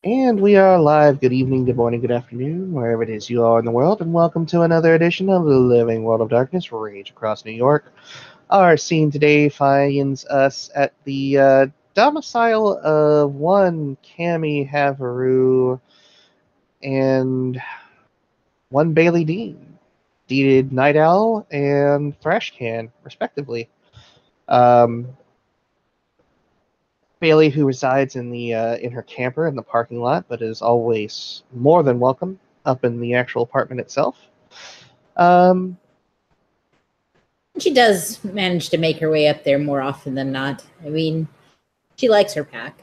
And we are live. Good evening, good morning, good afternoon, wherever it is you are in the world, and welcome to another edition of the Living World of Darkness, Rage Across New York. Our scene today finds us at the domicile of one Cammy Haveru and one Bailey Dean, deeded Night Owl and Thrashcan, respectively. Um, Bailey, who resides in her camper in the parking lot, but is always more than welcome up in the actual apartment itself. Um, She does manage to make her way up there more often than not. I mean, she likes her pack.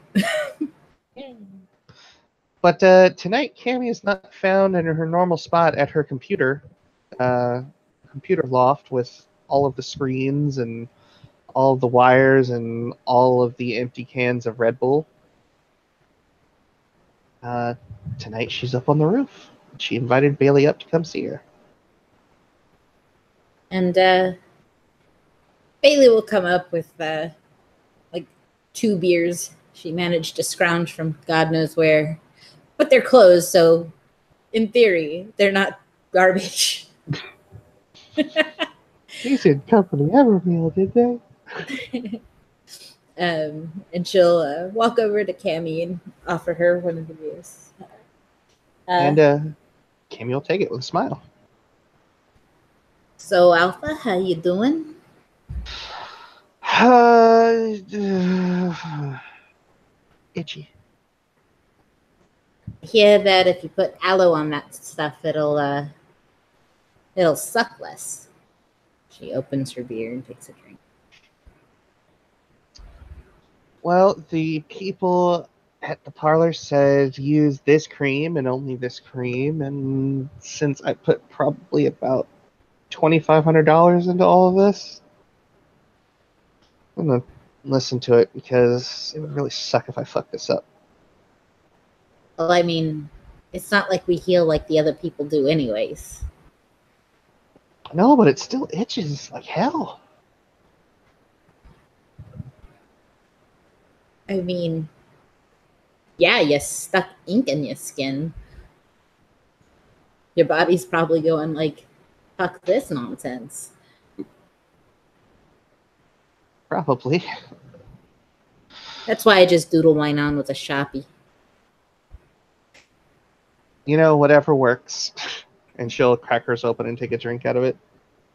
but tonight, Cammy is not found in her normal spot at her computer loft with all of the screens and all of the wires and all of the empty cans of Red Bull. Tonight, she's up on the roof. She invited Bailey up to come see her. And Bailey will come up with like 2 beers she managed to scrounge from God knows where. But they're closed, so in theory, they're not garbage. These didn't come from the Evermeal, did they? And she'll walk over to Cammy and offer her one of the beers. And Cammy will take it with a smile. So, Alpha, how you doing? Itchy. I hear that if you put aloe on that stuff, it'll suck less. She opens her beer and takes a drink. Well, the people at the parlor said use this cream and only this cream, and since I put probably about $2,500 into all of this, I'm gonna listen to it because it would really suck if I fuck this up. Well, I mean, it's not like we heal like the other people do anyways. No, but it still itches like hell. I mean, yeah, you stuck ink in your skin. Your body's probably going like, fuck this nonsense. Probably. That's why I just doodle mine on with a Sharpie. You know, whatever works. And she'll crack hers open and take a drink out of it.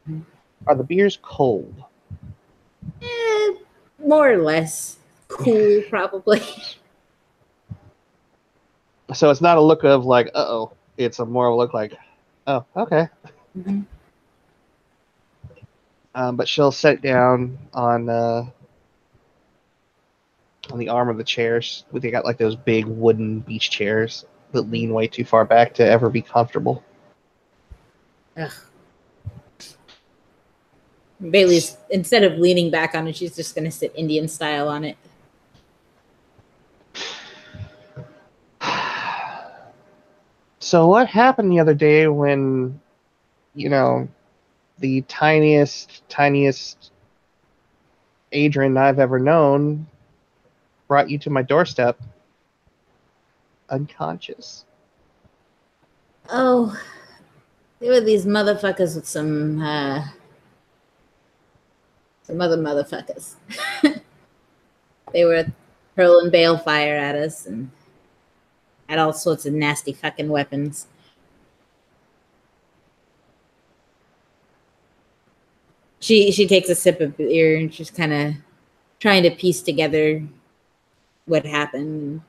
Mm-hmm. Are the beers cold? More or less. Cool, probably. So it's not a look of like, uh-oh. It's a more of a look like, oh, okay. Mm-hmm. But she'll sit down on the arm of the chairs. They got like those big wooden beach chairs that lean way too far back to ever be comfortable. Ugh. Bailey's, instead of leaning back on it, she's just going to sit Indian style on it. So what happened the other day when, you know, the tiniest Adrian I've ever known brought you to my doorstep unconscious? Oh, there were these motherfuckers with some other motherfuckers. They were hurling balefire at us and had all sorts of nasty fucking weapons. She takes a sip of beer and she's kind of trying to piece together what happened.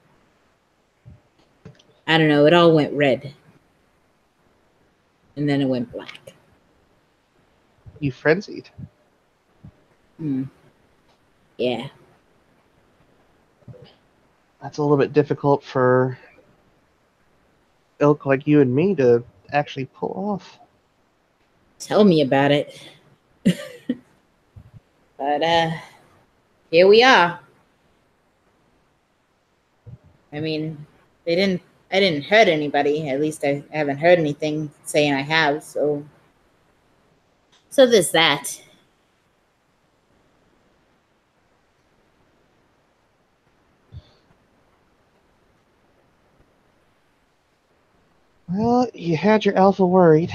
I don't know. It all went red. And then it went black. You frenzied. Yeah. That's a little bit difficult for ilk like you and me to actually pull off. Tell me about it. But here we are. I mean, I didn't hurt anybody. At least I haven't heard anything saying I have, so there's that. Well, you had your alpha worried.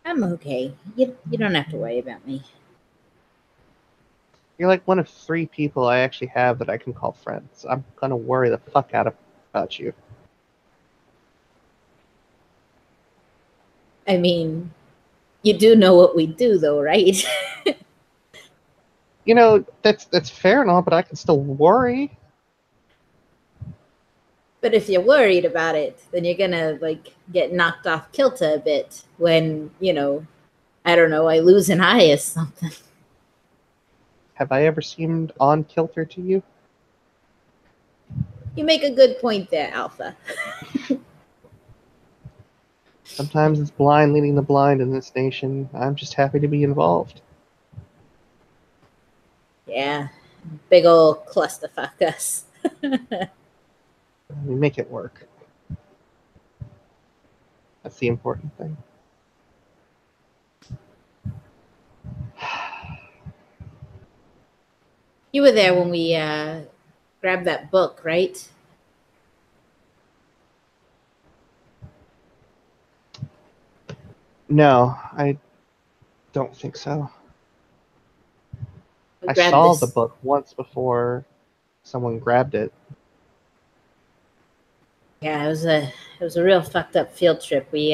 I'm okay. You don't have to worry about me. You're like one of 3 people I actually have that I can call friends. I'm gonna worry the fuck out of about you. I mean, you do know what we do, though, right? You know, that's fair and all, but I can still worry. But if you're worried about it, then you're gonna like get knocked off kilter a bit when, I don't know, I lose an eye or something. Have I ever seemed on kilter to you? You make a good point there, Alpha. Sometimes it's blind leading the blind in this nation. I'm just happy to be involved. Yeah, big old clusterfuck us. We make it work. That's the important thing. You were there when we grabbed that book, right? No, I don't think so. We I grabbed saw the this. book once before someone grabbed it. Yeah, it was a real fucked up field trip. We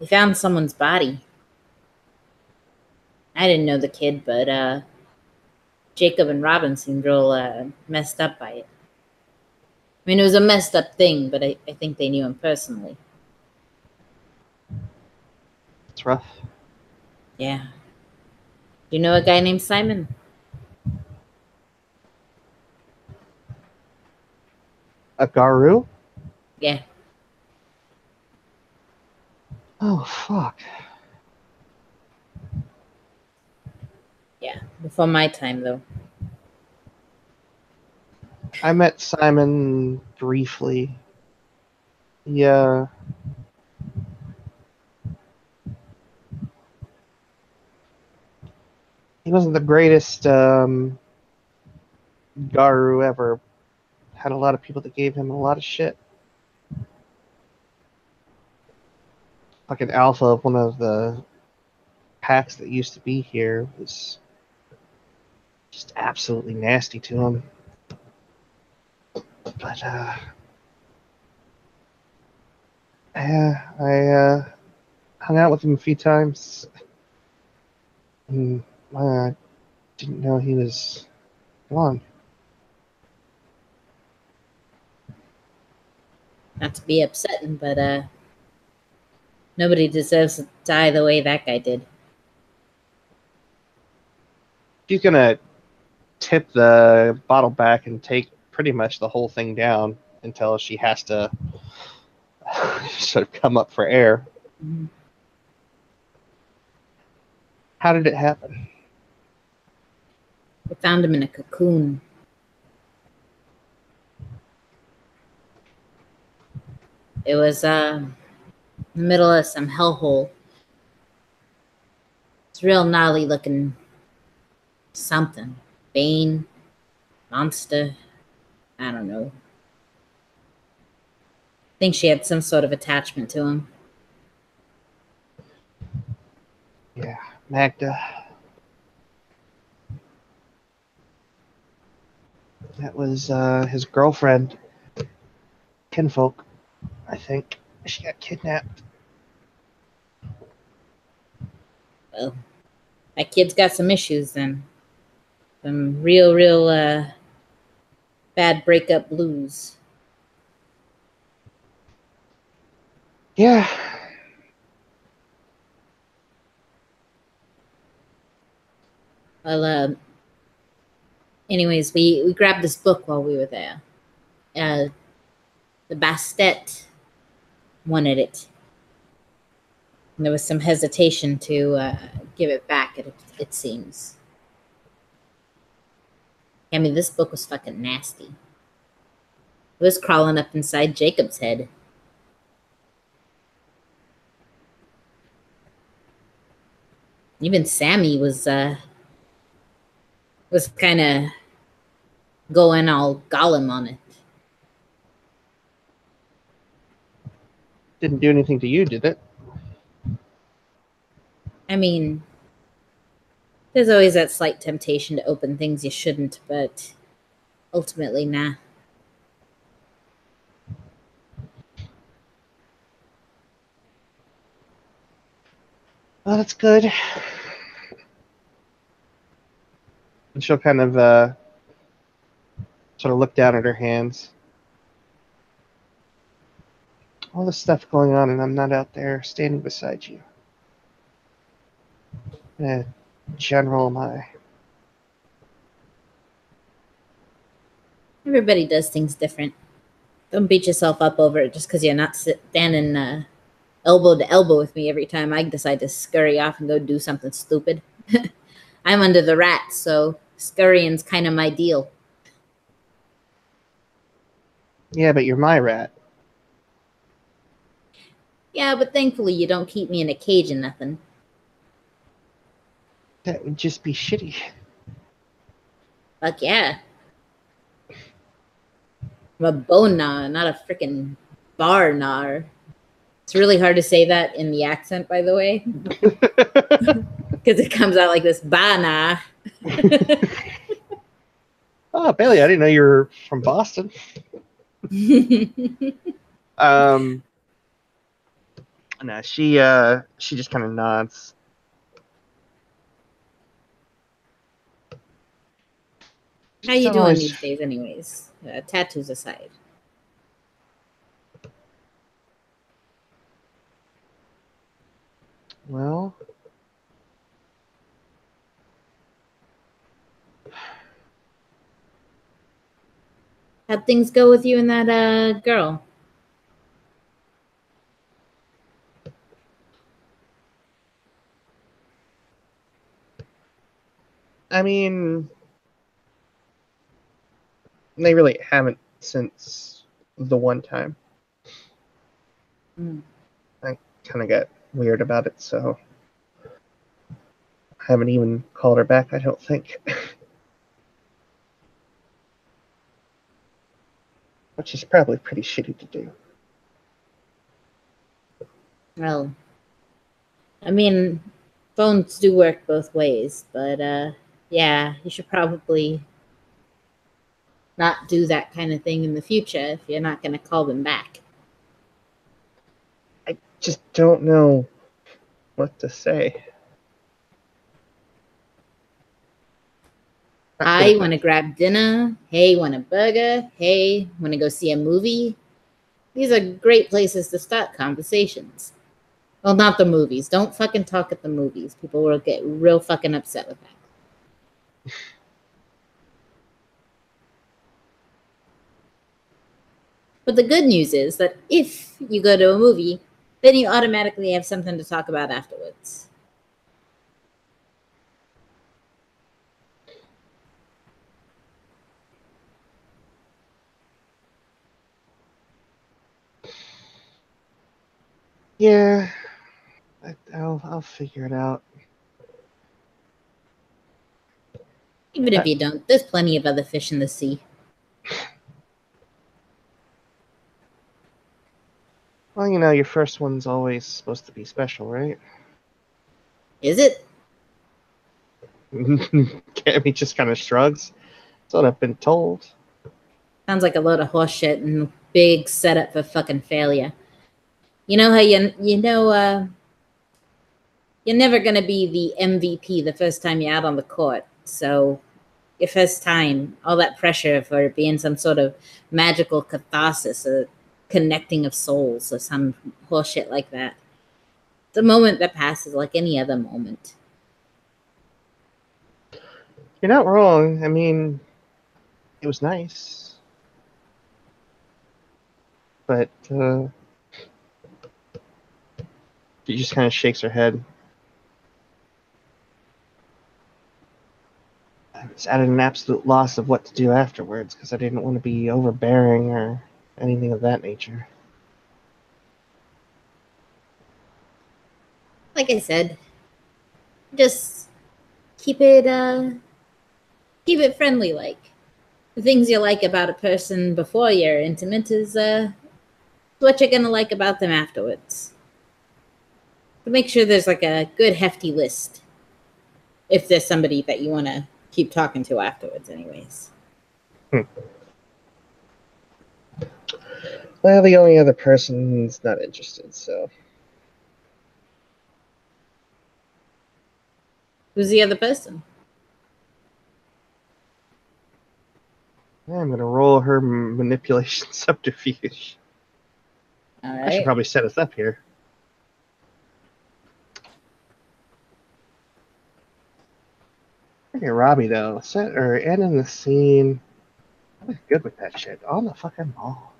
found someone's body. I didn't know the kid, but Jacob and Robin seemed real messed up by it. I mean, it was a messed up thing, but I think they knew him personally. It's rough. Yeah. You know a guy named Simon? A Garu? Yeah. Oh, fuck. Yeah. Before my time, though. I met Simon briefly. Yeah. He wasn't the greatest Garu ever. Had a lot of people that gave him a lot of shit. Fucking Alpha of one of the packs that used to be here was just absolutely nasty to him. But yeah, I hung out with him a few times, and I didn't know he was gone. Not to be upsetting, but nobody deserves to die the way that guy did. She's gonna tip the bottle back and take pretty much the whole thing down until she has to sort of come up for air. Mm-hmm. How did it happen? We found him in a cocoon. It was in the middle of some hellhole. It's real gnarly looking something. Bane, monster. I don't know. I think she had some sort of attachment to him. Yeah, Magda. That was his girlfriend, kinfolk, I think. She got kidnapped. Well, that kid's got some issues then. Some real bad breakup blues. Yeah. Well, anyways, we grabbed this book while we were there. Uh, the Bastet wanted it. And there was some hesitation to give it back, it seems. I mean, this book was fucking nasty. It was crawling up inside Jacob's head. Even Sammy was kind of going all Gollum on it. Didn't do anything to you, did it? I mean, there's always that slight temptation to open things you shouldn't, but ultimately, nah. Well, that's good. And she'll kind of sort of look down at her hands. All this stuff going on, and I'm not out there standing beside you. General am I? Everybody does things different. Don't beat yourself up over it just because you're not standing elbow to elbow with me every time I decide to scurry off and go do something stupid. I'm under the rat, so scurrying's kind of my deal. Yeah, but you're my rat. Yeah, but thankfully you don't keep me in a cage and nothing. That would just be shitty. Fuck yeah. I'm a bone gnaw, not a freaking bar gnawer. It's really hard to say that in the accent, by the way, because it comes out like this ba Oh, Bailey, I didn't know you were from Boston. No, she just kind of nods. How you Don't doing always... these days, anyways? Tattoos aside. Well, How'd things go with you and that girl? I mean, they really haven't since the one time. Mm. I kind of got weird about it, so I haven't even called her back, I don't think. Which is probably pretty shitty to do. Well, I mean, phones do work both ways, but yeah, you should probably not do that kind of thing in the future if you're not going to call them back. I just don't know what to say. I want to grab dinner. Hey, want a burger? Hey, want to go see a movie? These are great places to start conversations. Well, not the movies. Don't fucking talk at the movies. People will get real fucking upset with that. But the good news is that if you go to a movie, then you automatically have something to talk about afterwards. Yeah, I'll figure it out. Even if you don't, there's plenty of other fish in the sea. Well, you know, your first one's always supposed to be special, right? Is it? He just kind of shrugs. That's what I've been told. Sounds like a load of horseshit and big setup for fucking failure. You know how you're never gonna be the MVP the first time you're out on the court. So your first time, all that pressure for it being some sort of magical catharsis or connecting of souls or some horseshit like that. It's a moment that passes like any other moment. You're not wrong. I mean, it was nice. But she just kind of shakes her head. I was at an absolute loss of what to do afterwards because I didn't want to be overbearing or anything of that nature. Like I said, just keep it friendly like. The things you like about a person before you're intimate is what you're gonna like about them afterwards. But make sure there's like a good hefty list if there's somebody that you want to keep talking to afterwards, anyways. Well, the only other person's not interested, so. Who's the other person? I'm gonna roll her manipulation subterfuge. All I should right. probably set us up here. Okay, Robbie, though. Set or end in the scene. I'm good with that shit. On the fucking ball.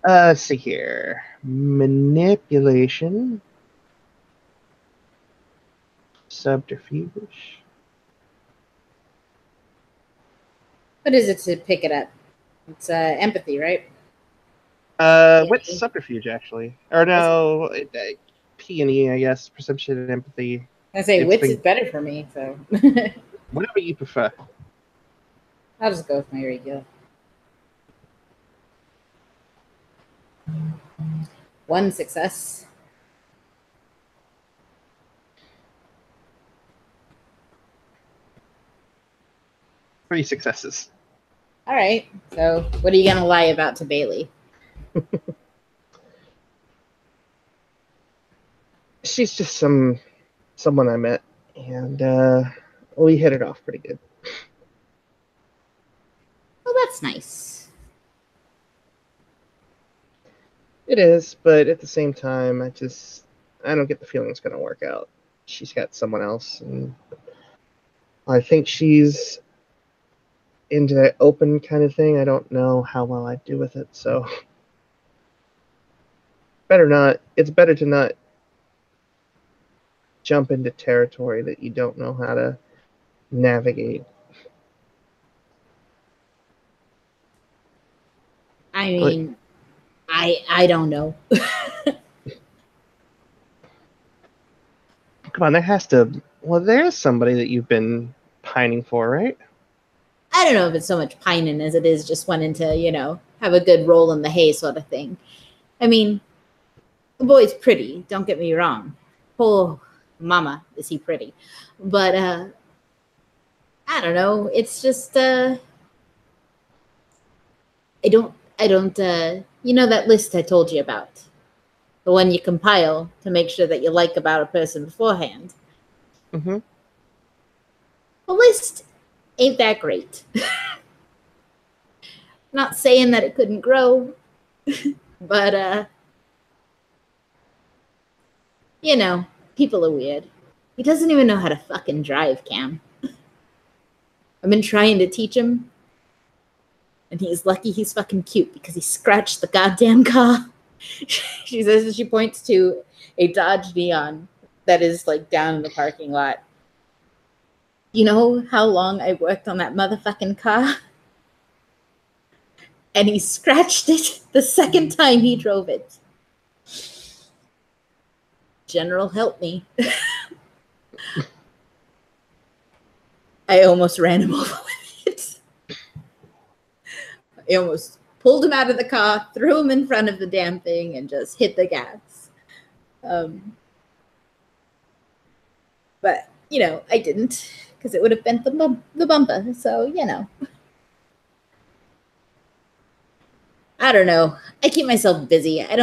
Let's see here. Manipulation. Subterfuge. What is it to pick it up? It's empathy, right? What's subterfuge, actually? Or no, P and E, I guess. Perception and empathy. I say wits is better for me, so. Whatever you prefer. I'll just go with my regular. 1 success. Three successes. All right. So, what are you gonna lie about to Bailey? She's just someone I met, and we hit it off pretty good. Well, that's nice. It is, but at the same time, I don't get the feeling it's gonna work out. She's got someone else, and I think she's into that open kind of thing. I don't know how well I'd do with it, so it's better to not jump into territory that you don't know how to navigate. I mean, I don't know. Come on, there's somebody that you've been pining for, right? I don't know if it's so much pining as it is just wanting to, have a good roll in the hay sort of thing. I mean, the boy's pretty, don't get me wrong. Oh, mama, is he pretty. But, I don't know. It's just, I don't, that list I told you about. The one you compile to make sure that you like about a person beforehand. Mm-hmm. The list ain't that great. Not saying that it couldn't grow, but people are weird. He doesn't even know how to fucking drive, Cam. I've been trying to teach him, and he's lucky he's fucking cute because he scratched the goddamn car. She says, and she points to a Dodge Neon that is like down in the parking lot. You know how long I worked on that motherfucking car? And he scratched it the second time he drove it. General, help me. I almost ran him over with it. I almost pulled him out of the car, threw him in front of the damn thing, and just hit the gas. But, I didn't, because it would have bent the bumper. So, I don't know. I keep myself busy. I'm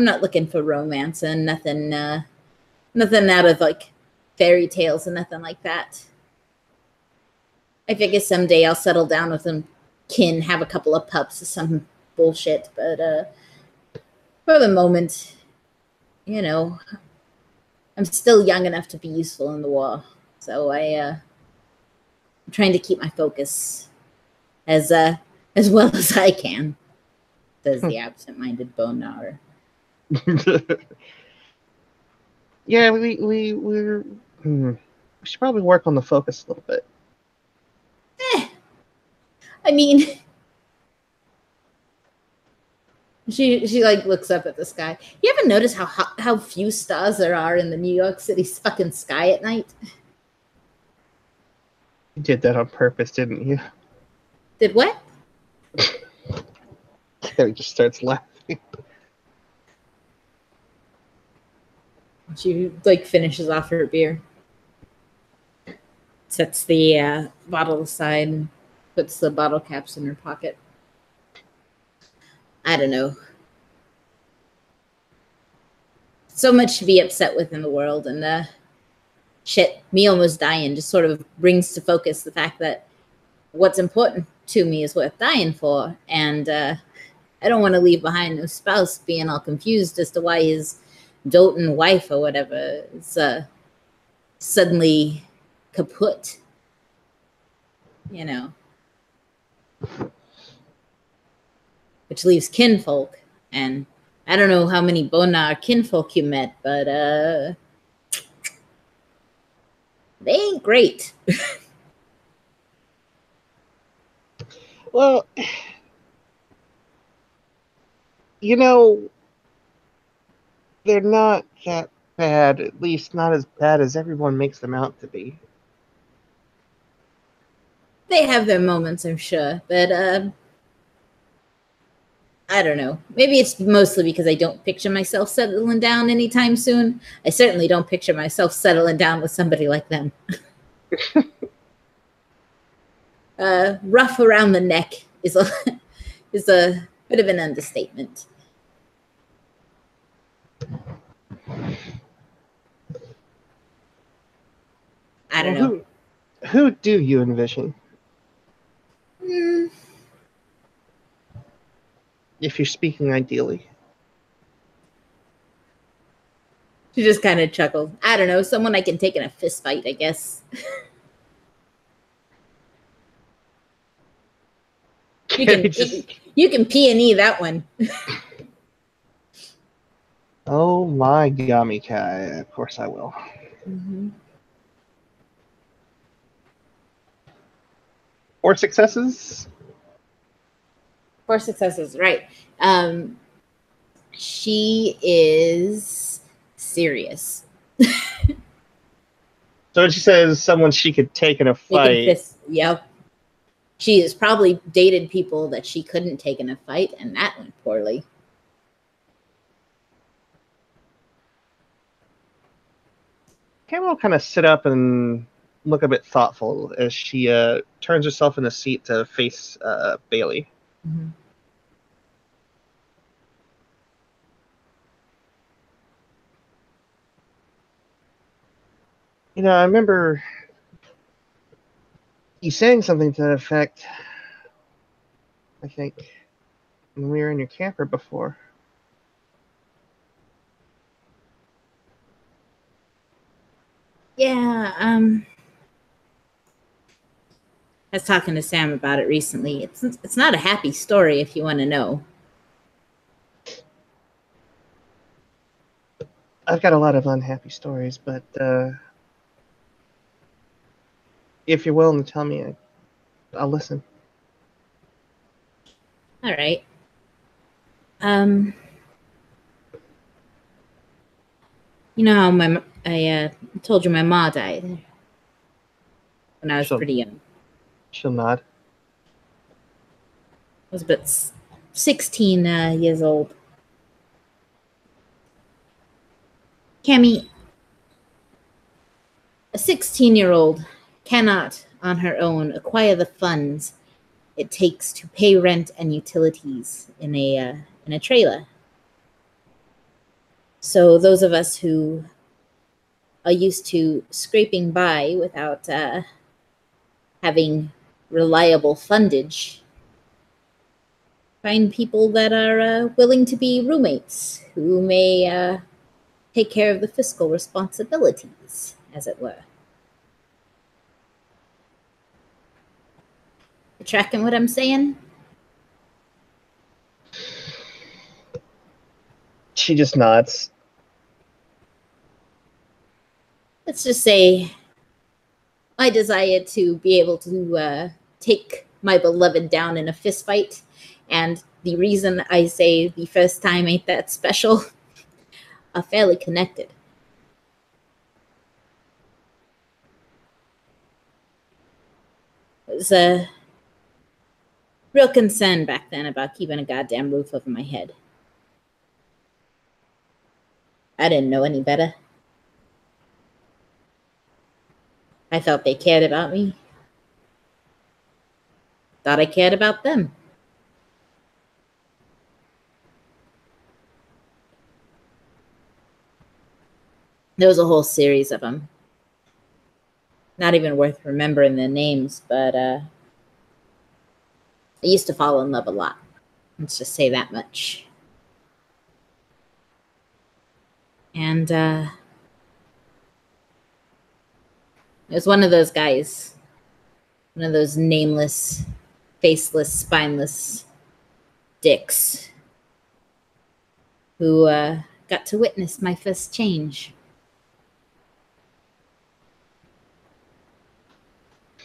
not looking for romance and nothing out of like fairy tales and nothing like that. I figure someday I'll settle down with some kin, have a couple of pups or some bullshit. But for the moment, I'm still young enough to be useful in the war. So I'm trying to keep my focus as well as I can, says the absent-minded bone gnawer. Yeah, we should probably work on the focus a little bit. I mean, she like looks up at the sky. You ever notice how few stars there are in the New York City fucking sky at night? You did that on purpose, didn't you? Did what? He just starts laughing. She like finishes off her beer, sets the bottle aside, and puts the bottle caps in her pocket. I don't know. So much to be upset with in the world, and shit, me almost dying just sort of brings to focus the fact that what's important to me is worth dying for, and I don't want to leave behind no spouse being all confused as to why his doting wife or whatever is suddenly kaput, you know, which leaves kinfolk. And I don't know how many Bonar kinfolk you met, but they ain't great. Well, you know, they're not that bad, at least not as bad as everyone makes them out to be. They have their moments, I'm sure, but I don't know. Maybe it's mostly because I don't picture myself settling down anytime soon. I certainly don't picture myself settling down with somebody like them. Rough around the neck is a is a bit of an understatement. I don't Well, know. who do you envision? Mm, If you're speaking ideally. she just kind of chuckled. I don't know. Someone I can take in a fist fight, I guess. You Can can I just... you can P&E that one. Oh my gummy Kai, of course I will. Mm-hmm. 4 successes? 4 successes, right? She is serious. So when she says someone she could take in a Making fight. fists. Yep. She has probably dated people that she couldn't take in a fight, and that went poorly. Cam will kind of sit up and look a bit thoughtful as she turns herself in the seat to face Bailey. Mm-hmm. You know, I remember you saying something to that effect, I think, when we were in your camper before. Yeah, I was talking to Sam about it recently. It's not a happy story if you want to know. I've got a lot of unhappy stories, but if you're willing to tell me, I'll listen. All right. Um, you know how I told you my ma died when I was She'll pretty young. she'll nod. I was about 16 years old. Cammy, a 16-year-old cannot on her own acquire the funds it takes to pay rent and utilities in a trailer. So those of us who are used to scraping by without having reliable fundage find people that are willing to be roommates who may take care of the fiscal responsibilities, as it were. You tracking what I'm saying? She just nods. Let's just say I desire to be able to take my beloved down in a fist fight. And the reason I say the first time ain't that special are fairly connected. I was real concerned back then about keeping a goddamn roof over my head. I didn't know any better. I felt they cared about me. Thought I cared about them. There was a whole series of them. Not even worth remembering their names, but I used to fall in love a lot. Let's just say that much. And it was one of those guys, one of those nameless, faceless, spineless dicks who got to witness my first change.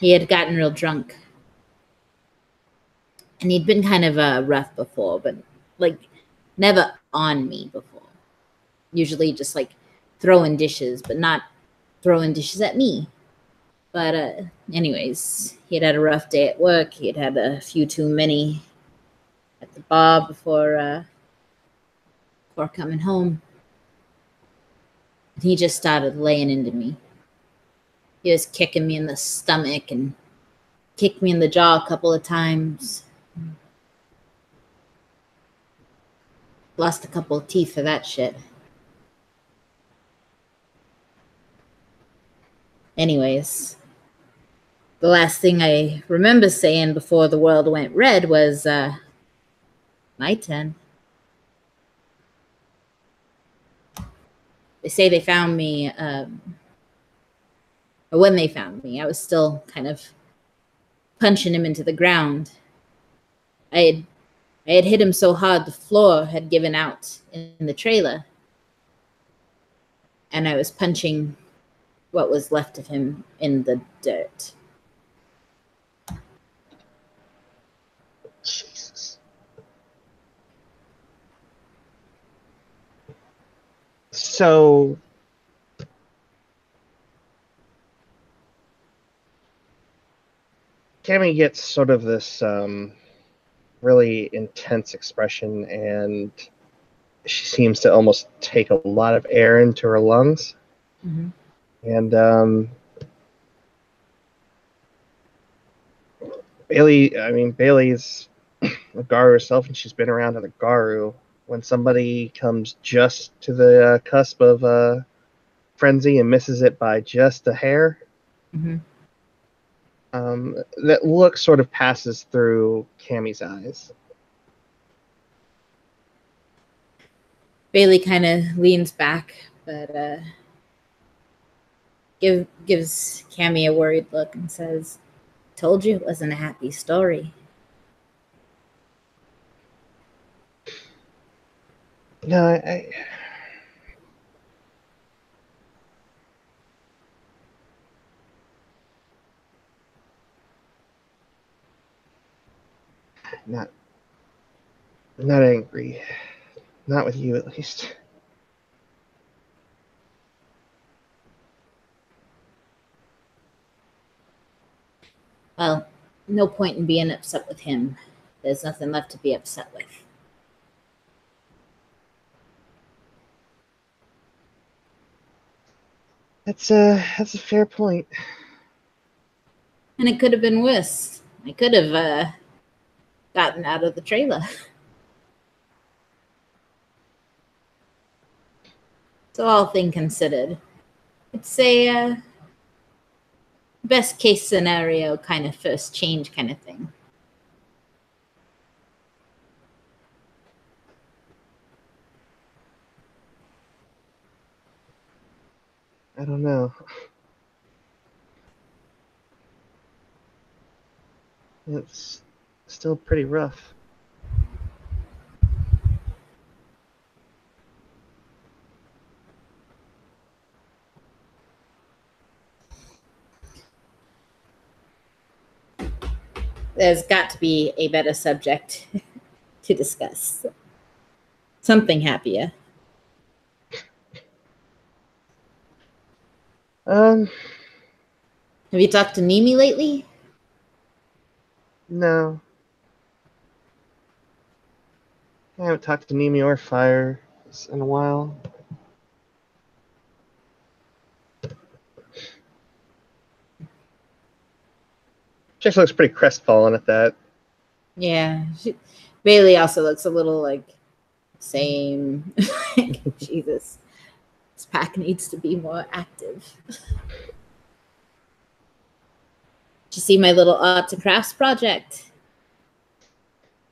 He had gotten real drunk. And he'd been kind of rough before, but like never on me before. Usually just like throwing dishes, but not throwing dishes at me. But anyways, he had a rough day at work. He had a few too many at the bar before coming home. And he just started laying into me. He was kicking me in the stomach and kicked me in the jaw a couple of times. Lost a couple of teeth for that shit. Anyways, the last thing I remember saying before the world went red was, my turn. They say they found me, or when they found me, I was still kind of punching him into the ground. I had hit him so hard the floor had given out in the trailer. And I was punching what was left of him in the dirt. Jesus. So, Cammy gets sort of this really intense expression, and she seems to almost take a lot of air into her lungs. Mm-hmm. And Bailey's a Garu herself, and she's been around to the Garu. When somebody comes just to the cusp of frenzy and misses it by just a hair, Mm-hmm. that look sort of passes through Cammy's eyes. Bailey kind of leans back, but gives Cammy a worried look and says, "Told you it wasn't a happy story." No, not angry. Not with you, at least. Well, no point in being upset with him. There's nothing left to be upset with. That's a fair point. And it could have been worse. I could have gotten out of the trailer. So all thing considered, it's a best case scenario kind of first change kind of thing. I don't know. It's still pretty rough. There's got to be a better subject to discuss. Something happier. Um, Have you talked to Nimi lately? no. I haven't talked to Nemi or Fire in a while. She actually looks pretty crestfallen at that. Yeah. Bailey also looks a little like same. Jesus. This pack needs to be more active. Did you see my little arts and crafts project?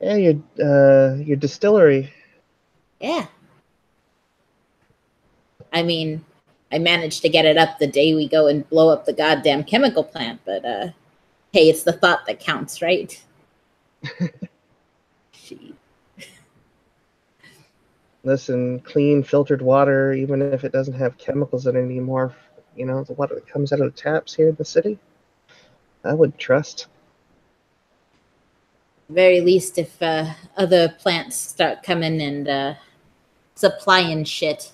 Yeah, your distillery. Yeah. I mean, I managed to get it up the day we go and blow up the goddamn chemical plant, but hey, it's the thought that counts, right? She. Listen, clean, filtered water, even if it doesn't have chemicals in it anymore, the water that comes out of the taps here in the city, I would trust. Very least, if other plants start coming and supplying shit,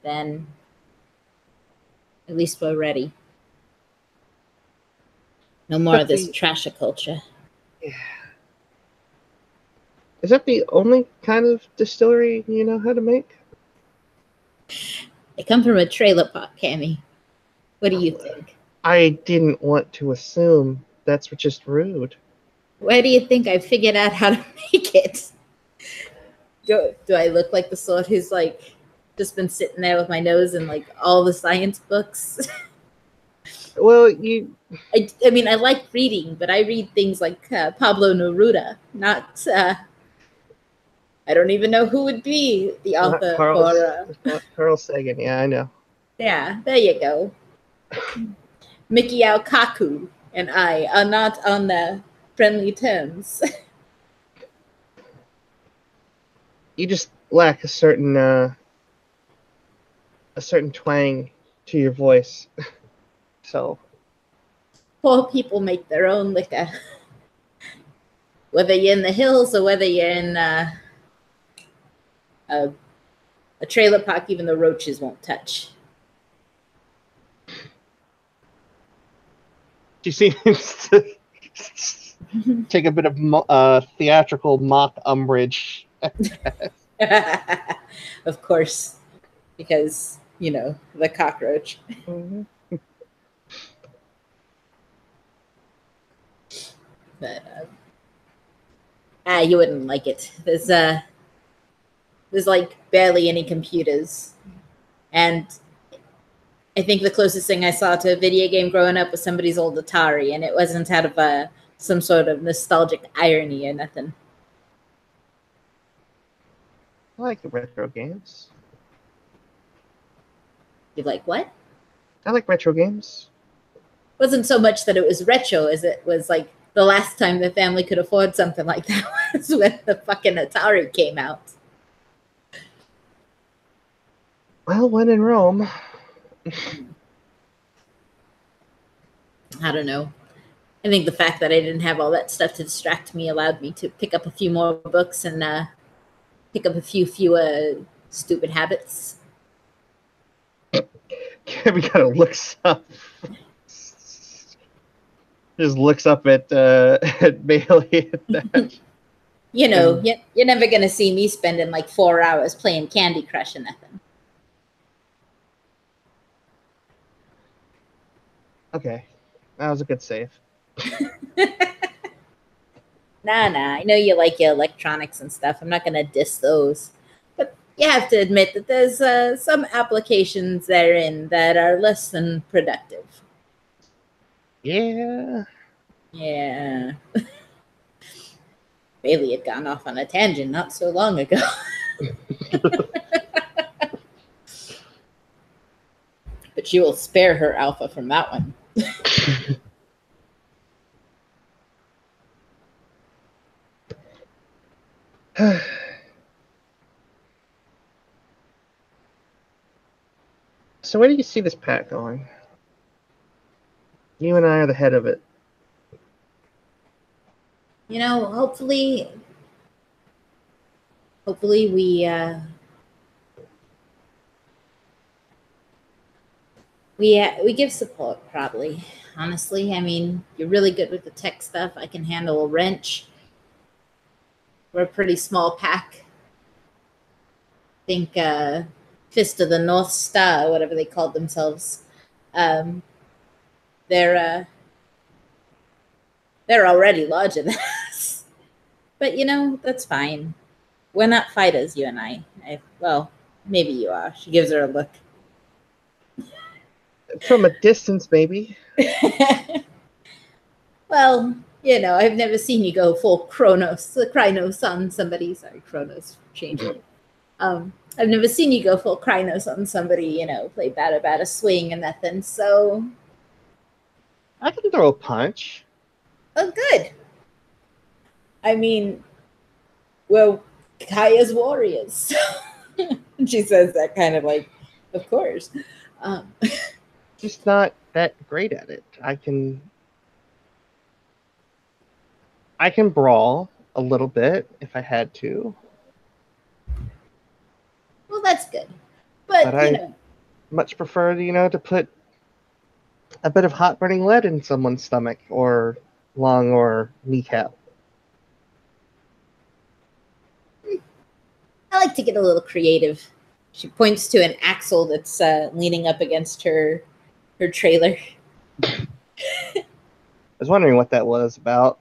then at least we're ready. No more of this trasher culture. Yeah. Is that the only kind of distillery you know how to make? They come from a trailer park, Cammy. What do you think? I didn't want to assume. That's just rude. Why do you think I figured out how to make it? Do I look like the sort who's like just been sitting there with my nose in like all the science books? Well, I mean, I like reading, but I read things like Pablo Neruda, not. I don't even know who would be the not author not Carl Sagan. Yeah, I know. Yeah, there you go. Mikio Kaku and I are not on the friendly terms. You just lack a certain twang to your voice. So Poor people make their own liquor. Whether you're in the hills or whether you're in a trailer park, even the roaches won't touch. she seems to take a bit of theatrical mock umbrage. Of course, because, the cockroach. Mm-hmm. But you wouldn't like it. There's like barely any computers, and I think the closest thing I saw to a video game growing up was somebody's old Atari, and it wasn't out of some sort of nostalgic irony or nothing. I like retro games. You like what? I like retro games. It wasn't so much that it was retro as it was like the last time the family could afford something like that was when the fucking Atari came out. Well, when in Rome. I don't know. I think the fact that I didn't have all that stuff to distract me allowed me to pick up a few more books and pick up a few fewer stupid habits. We gotta look up. Just looks up at Bailey. You're never gonna see me spending like 4 hours playing Candy Crush or nothing. Okay, that was a good save. Nah, I know you like your electronics and stuff. I'm not gonna diss those, but you have to admit that there's some applications therein that are less than productive. Yeah. Yeah. Bailey had gone off on a tangent not so long ago. But you will spare her alpha from that one. So where do you see this pack going? You and I are the head of it. Hopefully we give support, probably. Honestly, I mean, you're really good with the tech stuff. I can handle a wrench. We're a pretty small pack. I think Fist of the North Star, whatever they called themselves. They're They're already larger than us. But, that's fine. We're not fighters, you and I. Well, maybe you are. She gives her a look. From a distance, maybe. Well, I've never seen you go full Krynos on somebody. Sorry, Kronos changing. I've never seen you go full Krynos on somebody, play batter swing and nothing. So, I can throw a punch. oh, good. I mean, well, Kaya's warriors. She says that kind of like, of course. Just not that great at it. I can brawl a little bit if I had to. Well, that's good. But I much prefer, to put a bit of hot burning lead in someone's stomach or lung or kneecap. I like to get a little creative. She points to an axle that's leaning up against her trailer. I was wondering what that was about.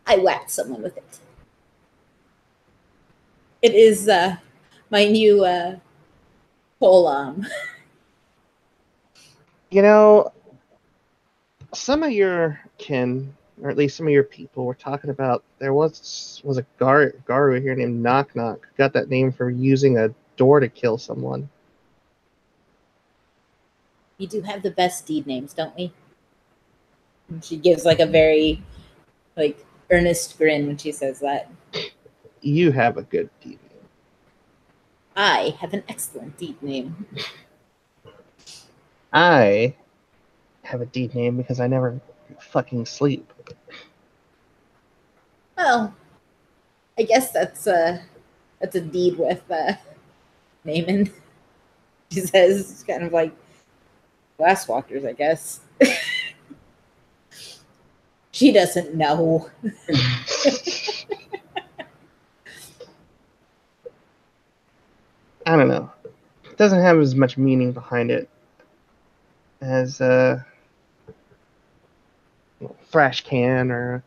I whacked someone with it. It is my new pole arm. Some of your kin, or at least some of your people, were talking about there was a Garu here named Knock Knock. Got that name for using a door to kill someone. We do have the best deed names, don't we? And she gives like a very earnest grin when she says that. You have a good deed name. I have an excellent deed name. I have a deed name because I never fucking sleep. Well, I guess that's a deed with Naaman. She says, it's kind of like glasswalkers, I guess. She doesn't know. I don't know. It doesn't have as much meaning behind it as Thrash Can or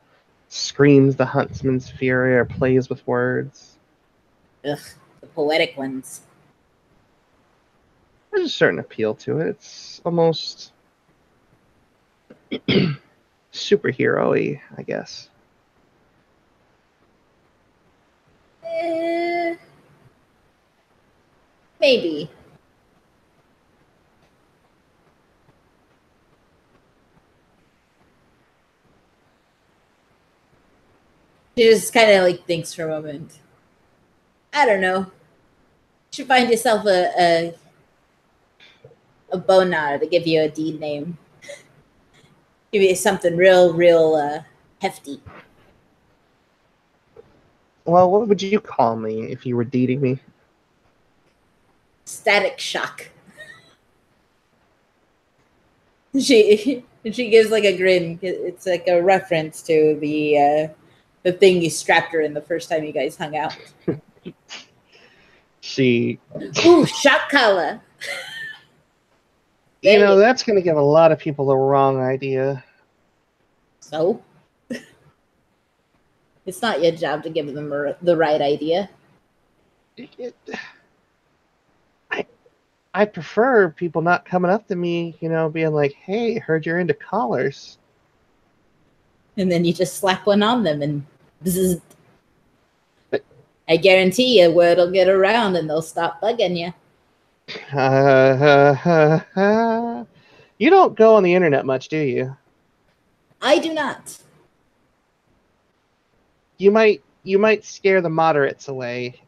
Screams the Huntsman's Fury or Plays with Words. Ugh, the poetic ones. There's a certain appeal to it. It's almost superhero-y, I guess. Maybe. She just kind of thinks for a moment. I don't know. You should find yourself a bonar to give you a deed name. Give you something real hefty. Well, what would you call me if you were deeding me? Static Shock. She gives a grin. It's like a reference to the thing you strapped her in the first time you guys hung out. Ooh, shock collar. That's going to give a lot of people the wrong idea. So? It's not your job to give them the right idea. I prefer people not coming up to me, being like, hey, heard you're into collars. And then you just slap one on them and bzzz. I guarantee you word will get around and they'll stop bugging you. You don't go on the internet much, do you? I do not. You might scare the moderates away.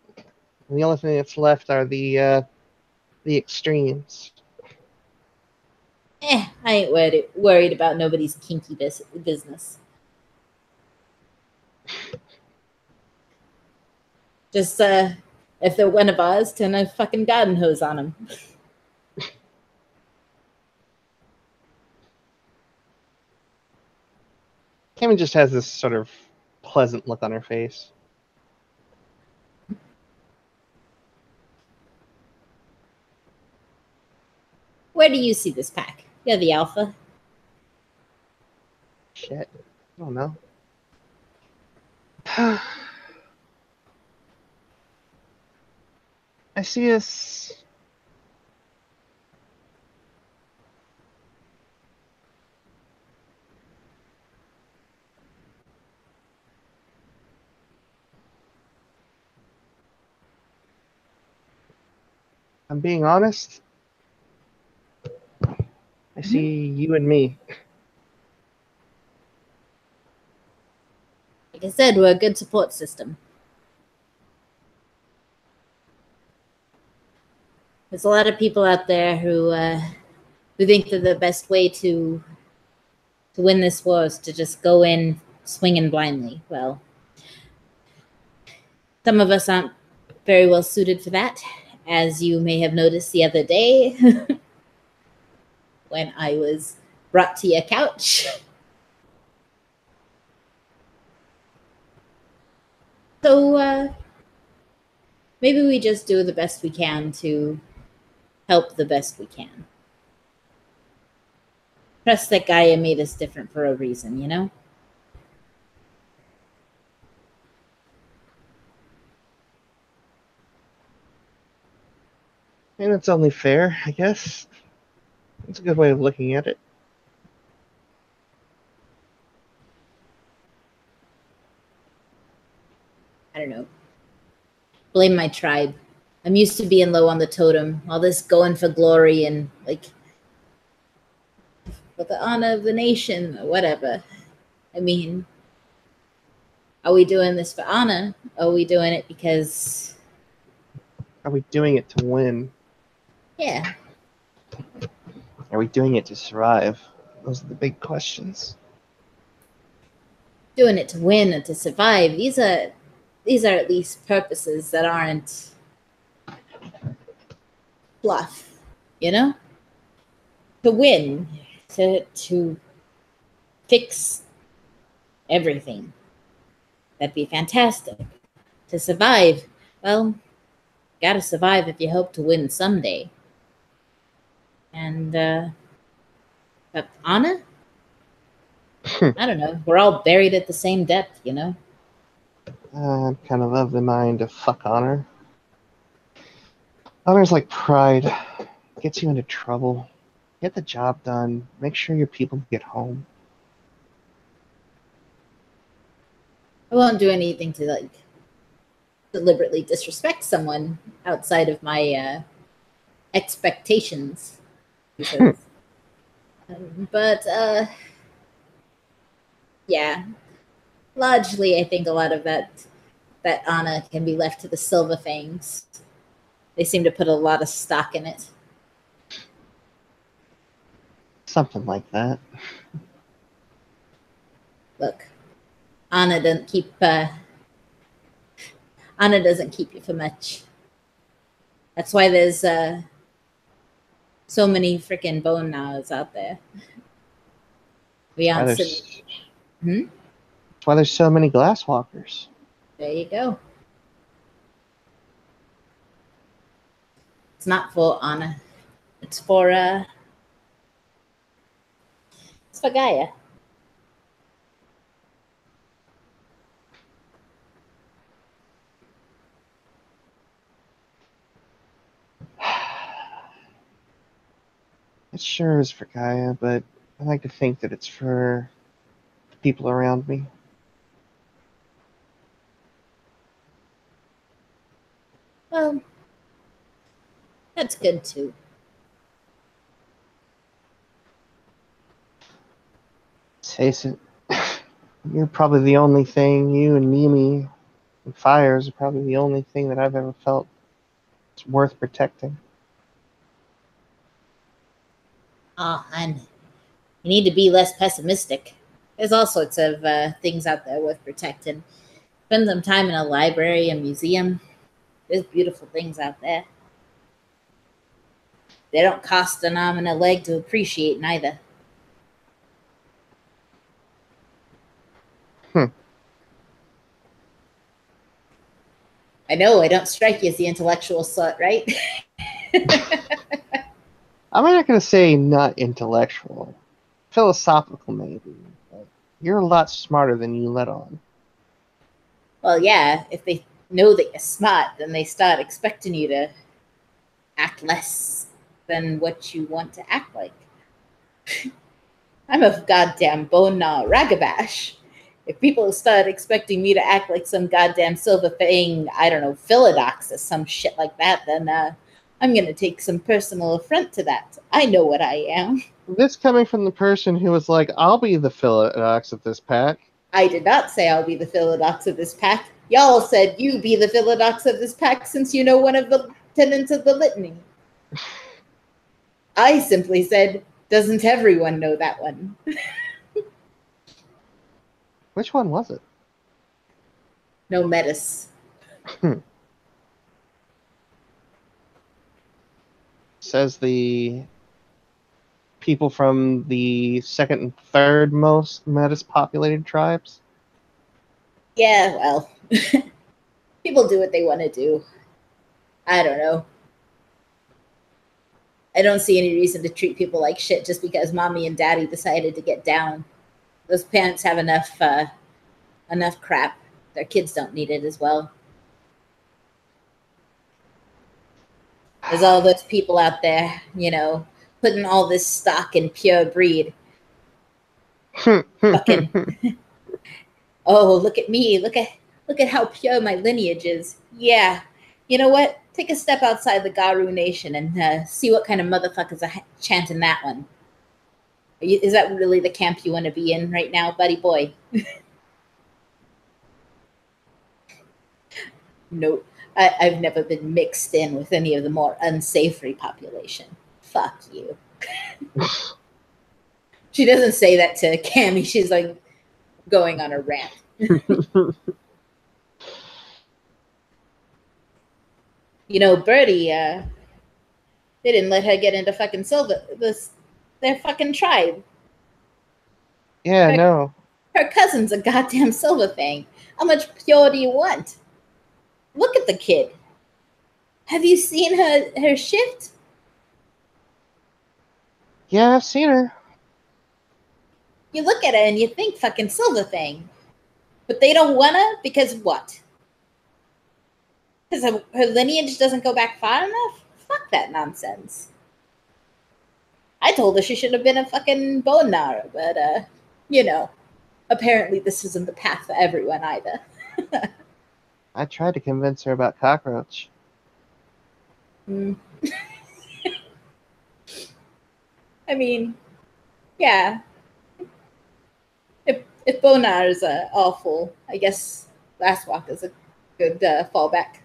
And the only thing that's left are the extremes. I ain't worried about nobody's kinky business. Just if they're one of ours, turn a fucking garden hose on them. Cameron just has this sort of pleasant look on her face. Where do you see this pack? You're the alpha. Shit. I don't know. I see us. I'm being honest. I see you and me. Like I said, we're a good support system. There's a lot of people out there who think that the best way to win this war is to just go in swinging blindly. Well, some of us aren't very well suited for that, as you may have noticed the other day when I was brought to your couch. So maybe we just do the best we can to help the best we can. Trust that Gaia made us different for a reason, you know? And it's only fair, I guess. It's a good way of looking at it. I don't know. Blame my tribe. I'm used to being low on the totem. All this going for glory and like for the honor of the nation or whatever. I mean, are we doing this for honor? Or are we doing it because Are we doing it to win? yeah. Are we doing it to survive? Those are the big questions. Doing it to win and to survive. These are at least purposes that aren't fluff, you know? To win, to fix everything. That'd be fantastic. To survive, well, gotta survive if you hope to win someday. And but honor? I don't know. We're all buried at the same depth, you know? I'm kind of of the mind of fuck honor. Honor's like pride. It gets you into trouble. Get the job done. Make sure your people get home. I won't do anything to like deliberately disrespect someone outside of my expectations. Because, but yeah, largely I think a lot of that honor can be left to the Silver Fangs. They seem to put a lot of stock in it. Something like that. Look, Anna doesn't keep Anna doesn't keep you for much. That's why there's so many freaking bone knives out there. Beyond That's why there's so many glasswalkers. There you go. It's not for Anna. It's for Gaia. It sure is for Gaia, but I like to think that it's for the people around me. Well, that's good too. Face it, you're probably the only thing, you and Mimi and Fires are probably the only thing that I've ever felt is worth protecting. Oh, and you need to be less pessimistic. There's all sorts of things out there worth protecting. Spend some time in a library, a museum. There's beautiful things out there. They don't cost an arm and a leg to appreciate neither. I know I don't strike you as the intellectual slut, right? I'm not going to say not intellectual. Philosophical, maybe. But You're a lot smarter than you let on. Well, yeah, if they know that you're smart, then they start expecting you to act less than what you want to act like. I'm a goddamn bone gnaw ragabash. If people start expecting me to act like some goddamn silver fang, I don't know, Philodox or some shit like that, then I'm gonna take some personal affront to that. I know what I am. This coming from the person who was like, I'll be the Philodox of this pack. I did not say I'll be the Philodox of this pack. Y'all said you be the Philodox of this pack since you know one of the tenets of the litany. I simply said, doesn't everyone know that one? Which one was it? No metis. Says the people from the second and third most metis populated tribes. Yeah, well, people do what they want to do. I don't know. I don't see any reason to treat people like shit just because mommy and daddy decided to get down. Those parents have enough crap. Their kids don't need it as well. There's all those people out there, putting all this stock in pure breed. Fucking, oh, look at me. Look at how pure my lineage is. Yeah. You know what? Take a step outside the Garu Nation and see what kind of motherfuckers are chanting that one. Is that really the camp you want to be in right now, buddy boy? Nope. I've never been mixed in with any of the more unsavory population. Fuck you. She doesn't say that to Cammy. She's like going on a rant. Birdie, they didn't let her get into fucking their fucking tribe. Yeah, no. Her cousin's a goddamn silver fang. How much pure do you want? Look at the kid. Have you seen her shift? Yeah, I've seen her. You look at her and you think fucking silver fang. But they don't want her because what? Because her lineage doesn't go back far enough? Fuck that nonsense. I told her she should have been a fucking bone gnawer, but, apparently this isn't the path for everyone either. I tried to convince her about cockroach. I mean, yeah. If Bonar is awful, I guess Last Walk is a good fallback.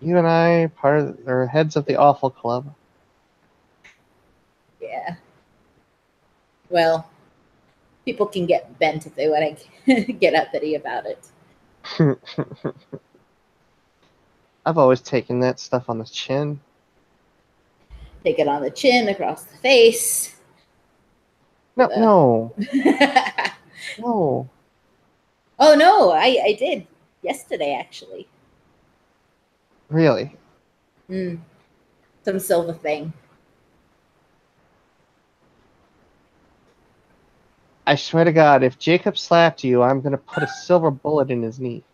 You and I are heads of the awful club. Yeah. Well, people can get bent if they want to get uppity about it. I've always taken that stuff on the chin. Take it on the chin, across the face. No, no. No. Oh, no, I did yesterday, actually. Really? Some silver thing. I swear to God, if Jacob slapped you, I'm going to put a silver bullet in his knee.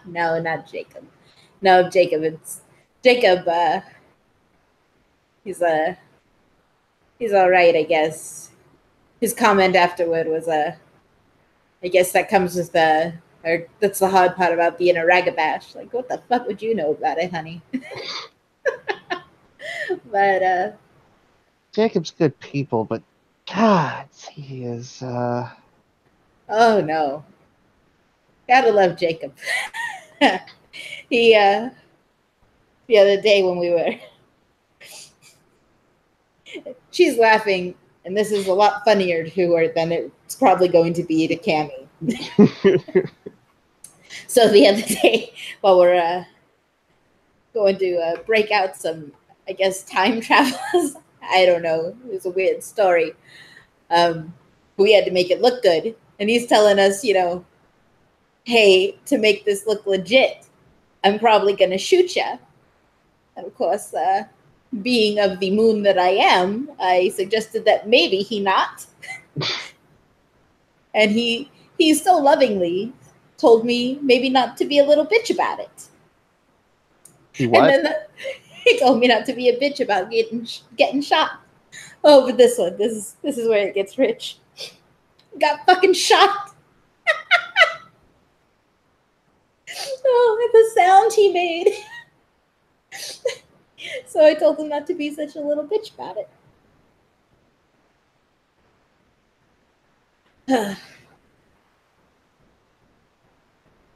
No, not Jacob. No, Jacob. It's Jacob. He's all right, I guess. His comment afterward was I guess that comes with or that's the hard part about being a ragabash. Like, what the fuck would you know about it, honey? But Jacob's good people, but God, he is. Oh no, gotta love Jacob. He the other day when we were, she's laughing, and this is a lot funnier to her than it's probably going to be to Cammy. So the other day, while we're going to break out some, I guess, time travelers. I don't know. It was a weird story. We had to make it look good. And he's telling us, hey, to make this look legit, I'm probably going to shoot you. And of course, being of the moon that I am, I suggested that maybe he not. And he so lovingly told me maybe not to be a little bitch about it. He And what? then he told me not to be a bitch about getting shot. Oh, but this one, this is where it gets rich. Got fucking shot. Oh, the sound he made. So I told him not to be such a little bitch about it.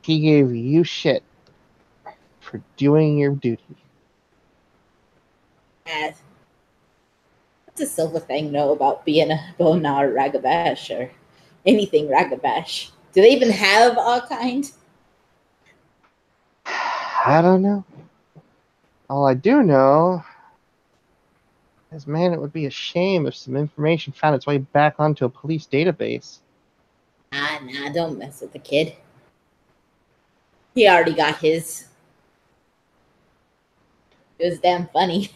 He gave you shit for doing your duty. What's a silver thing know about being a bonar ragabash or anything ragabash? Do they even have all kind? I don't know. All I do know is, man, it would be a shame if some information found its way back onto a police database. Nah, don't mess with the kid. He already got his. It was damn funny.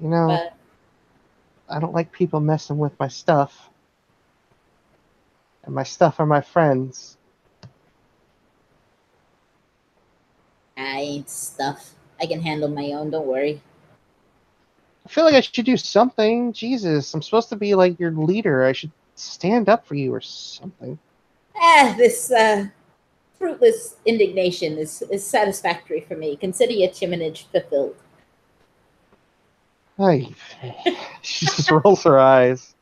You know, But I don't like people messing with my stuff. And my stuff are my friends. I ain't stuff. I can handle my own, don't worry. I feel like I should do something. Jesus, I'm supposed to be like your leader. I should stand up for you or something. This fruitless indignation is satisfactory for me. Consider your chiminage fulfilled. Ay, she just rolls her eyes.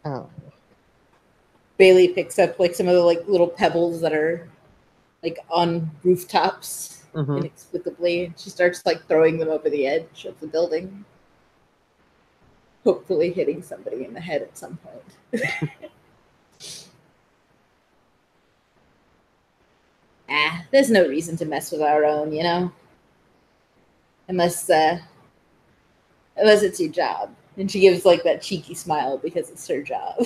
Oh. Bailey picks up like some of the like little pebbles that are like on rooftops Mm-hmm. inexplicably. She starts like throwing them over the edge of the building, hopefully hitting somebody in the head at some point. There's no reason to mess with our own, you know, unless it's your job. And she gives like that cheeky smile because it's her job.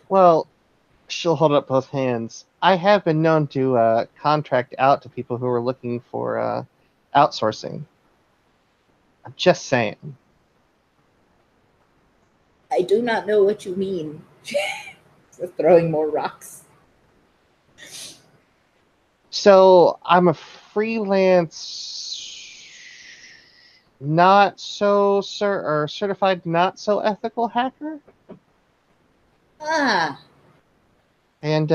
Well, she'll hold up both hands. I have been known to contract out to people who are looking for outsourcing. I'm just saying. I do not know what you mean. Throwing more rocks. So I'm a freelance, not so certified, not so ethical hacker. Ah, And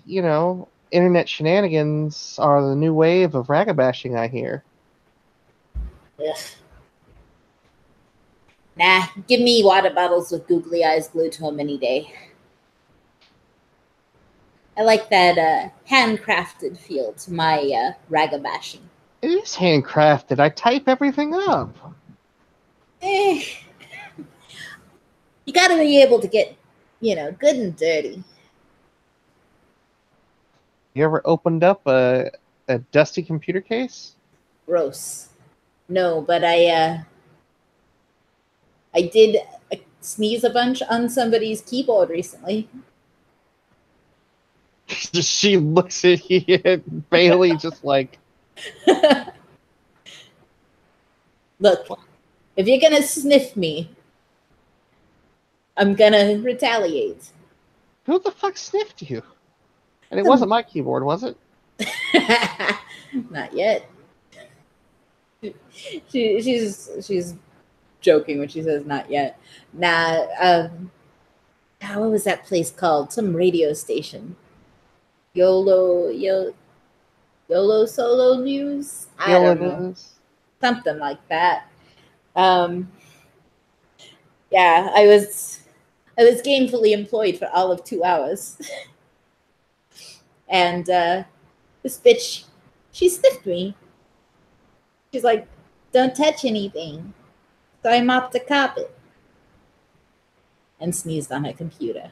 you know, internet shenanigans are the new wave of ragabashing, I hear. ugh. Nah, give me water bottles with googly eyes glued to them any day. I like that handcrafted feel to my ragabashing. It is handcrafted. I type everything up. Eh, you got to be able to get, good and dirty. You ever opened up a dusty computer case? Gross. No, but I did sneeze a bunch on somebody's keyboard recently. She looks at you, Bailey, just like. Look, if you're gonna sniff me, I'm gonna retaliate. Who the fuck sniffed you? And it wasn't my keyboard, was it? Not yet. She's joking when she says not yet. Nah, what was that place called? Some radio station. YOLO Solo News. I don't know, something like that. Yeah, I was gainfully employed for all of 2 hours, and this bitch, she sniffed me. She's like, "Don't touch anything." So I mopped the carpet and sneezed on her computer.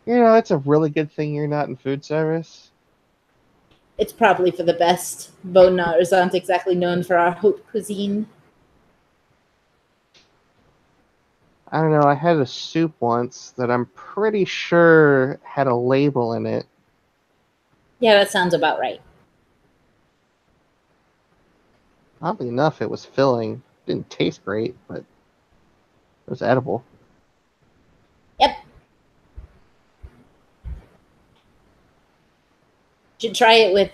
You know, it's a really good thing you're not in food service. It's probably for the best. Bonars aren't exactly known for our haute cuisine. I don't know, I had a soup once that I'm pretty sure had a label in it. Yeah, that sounds about right. Oddly enough, it was filling. Didn't taste great, but it was edible. Yep. Should try it with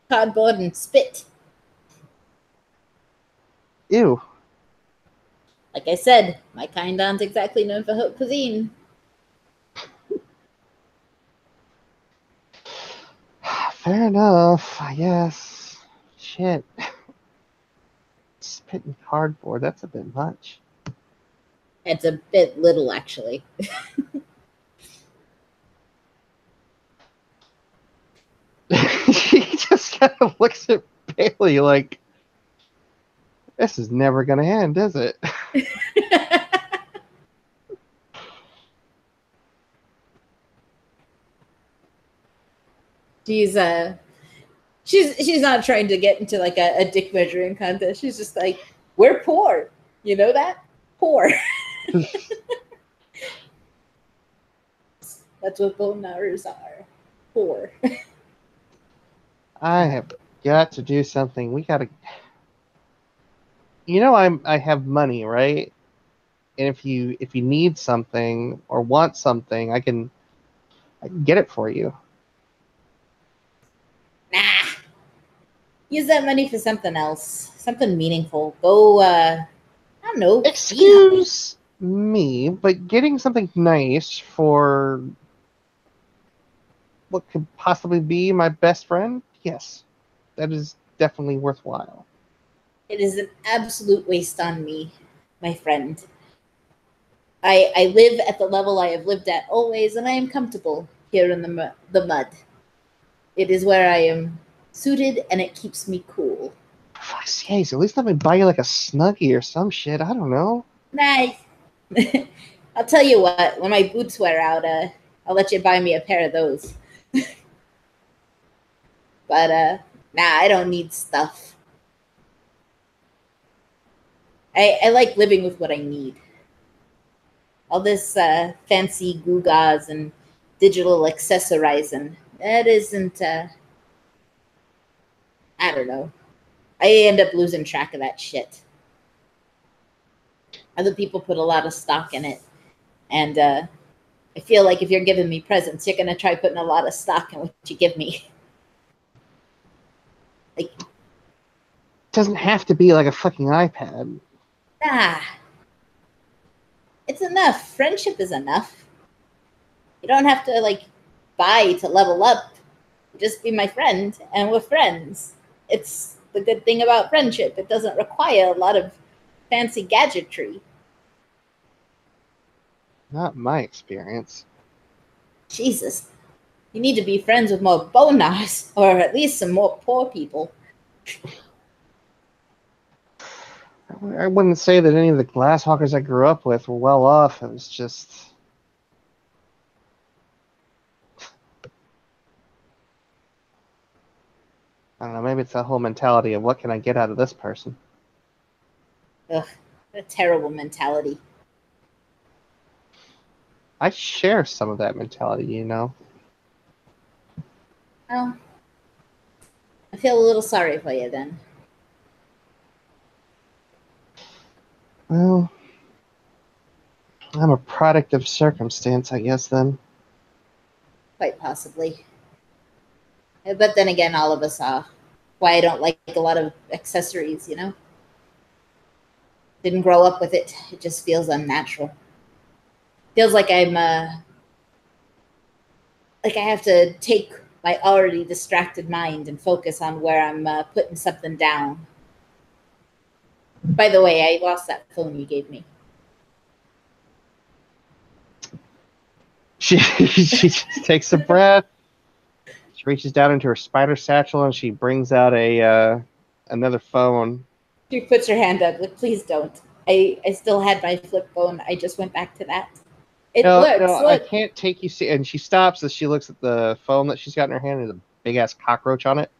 cardboard and spit. Ew. Like I said, my kind aren't exactly known for haute cuisine. Fair enough, I guess. Shit. Spitting cardboard, that's a bit much. It's a bit little, actually. She just kind of looks at Bailey like, this is never going to end, is it? she's she's not trying to get into like a dick measuring contest. She's just like, we're poor. You know that? Poor. That's what bone gnawers are. Poor. I have got to do something. We got to. I have money, right? And if you need something or want something, I can get it for you. Nah. Use that money for something else. Something meaningful. Go I don't know, feed hungry. Excuse me, but getting something nice for what could possibly be my best friend, yes, that is definitely worthwhile. It is an absolute waste on me, my friend. I live at the level I have lived at always, and I am comfortable here in the mud. It is where I am suited, and it keeps me cool. For fuck's sakes, at least let me buy you like a Snuggie or some shit. I don't know. Nice. I'll tell you what. When my boots wear out, I'll let you buy me a pair of those. But nah, I don't need stuff. I like living with what I need. All this fancy gewgaws and digital accessorizing. That isn't. I don't know. I end up losing track of that shit. Other people put a lot of stock in it, and I feel like if you're giving me presents, you're gonna try putting a lot of stock in what you give me. Like, It doesn't have to be like a fucking iPad. nah, it's enough. Friendship is enough. You don't have to like buy to level up. Just be my friend, and we're friends. It's the good thing about friendship. It doesn't require a lot of fancy gadgetry. Not my experience. Jesus, you need to be friends with more bonars, or at least some more poor people. I wouldn't say that any of the glasshawkers I grew up with were well off. It was just. I don't know, maybe it's that whole mentality of what can I get out of this person? Ugh, what a terrible mentality. I share some of that mentality, you know? Well, I feel a little sorry for you then. Well, I'm a product of circumstance, I guess, then. Quite possibly. But then again, all of us are. Why I don't like a lot of accessories, you know? Didn't grow up with it. It just feels unnatural. Feels like I'm like I have to take my already distracted mind and focus on where I'm putting something down. By the way, I lost that phone you gave me. She just takes a breath. She reaches down into her spider satchel and she brings out another phone. She puts her hand up, like, please don't. I still had my flip phone. I just went back to that. It No, works. no, I Look. can't take you. And she stops as she looks at the phone that she's got in her hand. There's a big ass cockroach on it.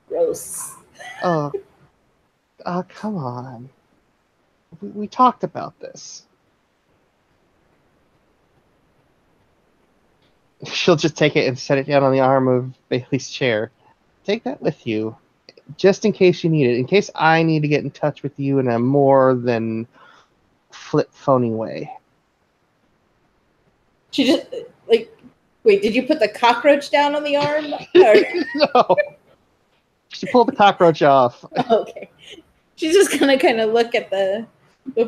Gross. Oh, come on. We talked about this. She'll just take it and set it down on the arm of Bailey's chair. Take that with you, just in case you need it. In case I need to get in touch with you in a more than flip phony way. She just like, wait, did you put the cockroach down on the arm? Or... No. She pulled the cockroach off. Oh, okay. She's just gonna kind of look at the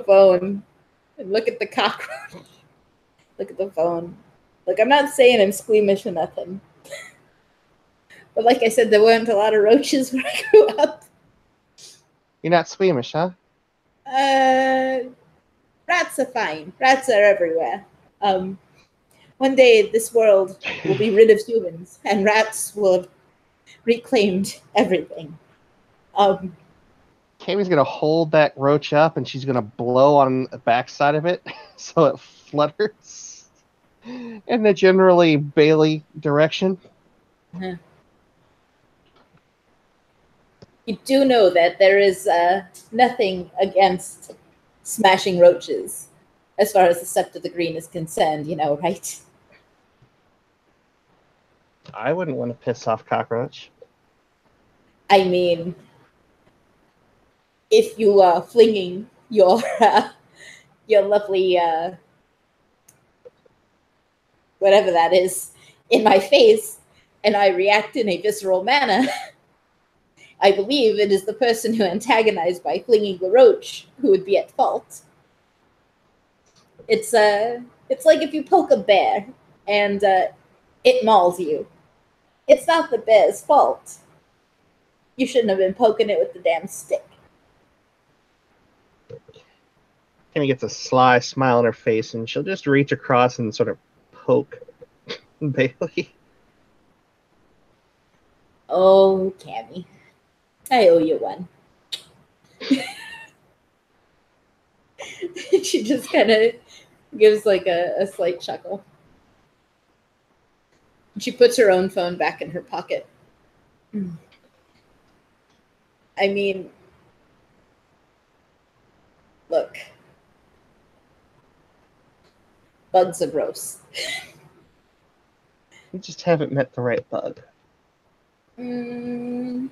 phone and look at the cockroach. Look at the phone. Like, I'm not saying I'm squeamish or nothing. But like I said, there weren't a lot of roaches when I grew up. You're not squeamish, huh? Rats are fine. Rats are everywhere. One day this world will be rid of humans and rats will have reclaimed everything. Kami's gonna hold that roach up and she's gonna blow on the backside of it so it flutters in the generally Bailey direction. Uh-huh. You do know that there is nothing against smashing roaches as far as the Sept of the Green is concerned, you know, right? I wouldn't want to piss off cockroach. I mean, if you are flinging your lovely whatever that is in my face and I react in a visceral manner, I believe it is the person who antagonized by flinging the roach who would be at fault. It's like if you poke a bear and it mauls you. It's not the bear's fault. You shouldn't have been poking it with the damn stick. Kami gets a sly smile on her face and she'll just reach across and sort of poke Bailey. Oh, Cammy. I owe you one. She just kind of gives like a slight chuckle. She puts her own phone back in her pocket. I mean, look. Bugs are gross. You just haven't met the right bug. I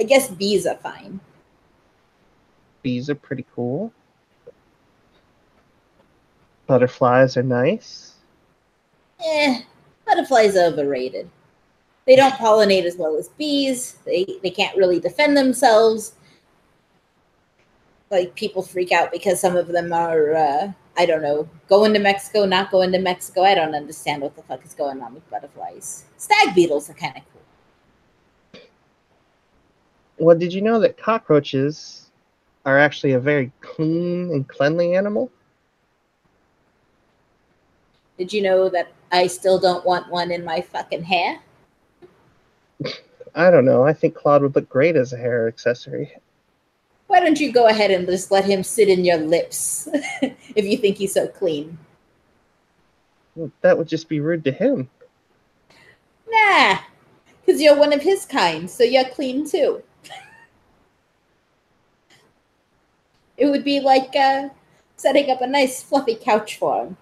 guess bees are fine. Bees are pretty cool. Butterflies are nice. Butterflies are overrated. They don't pollinate as well as bees. They can't really defend themselves. Like, people freak out because some of them are, I don't know, going to Mexico, not going to Mexico. I don't understand what the fuck is going on with butterflies. Stag beetles are kind of cool. Well, did you know that cockroaches are actually a very clean and cleanly animal? Did you know that I still don't want one in my fucking hair? I don't know. I think Claude would look great as a hair accessory. Why don't you go ahead and just let him sit in your lips if you think he's so clean? Well, that would just be rude to him. Nah, because you're one of his kind, so you're clean too. It would be like setting up a nice fluffy couch for him.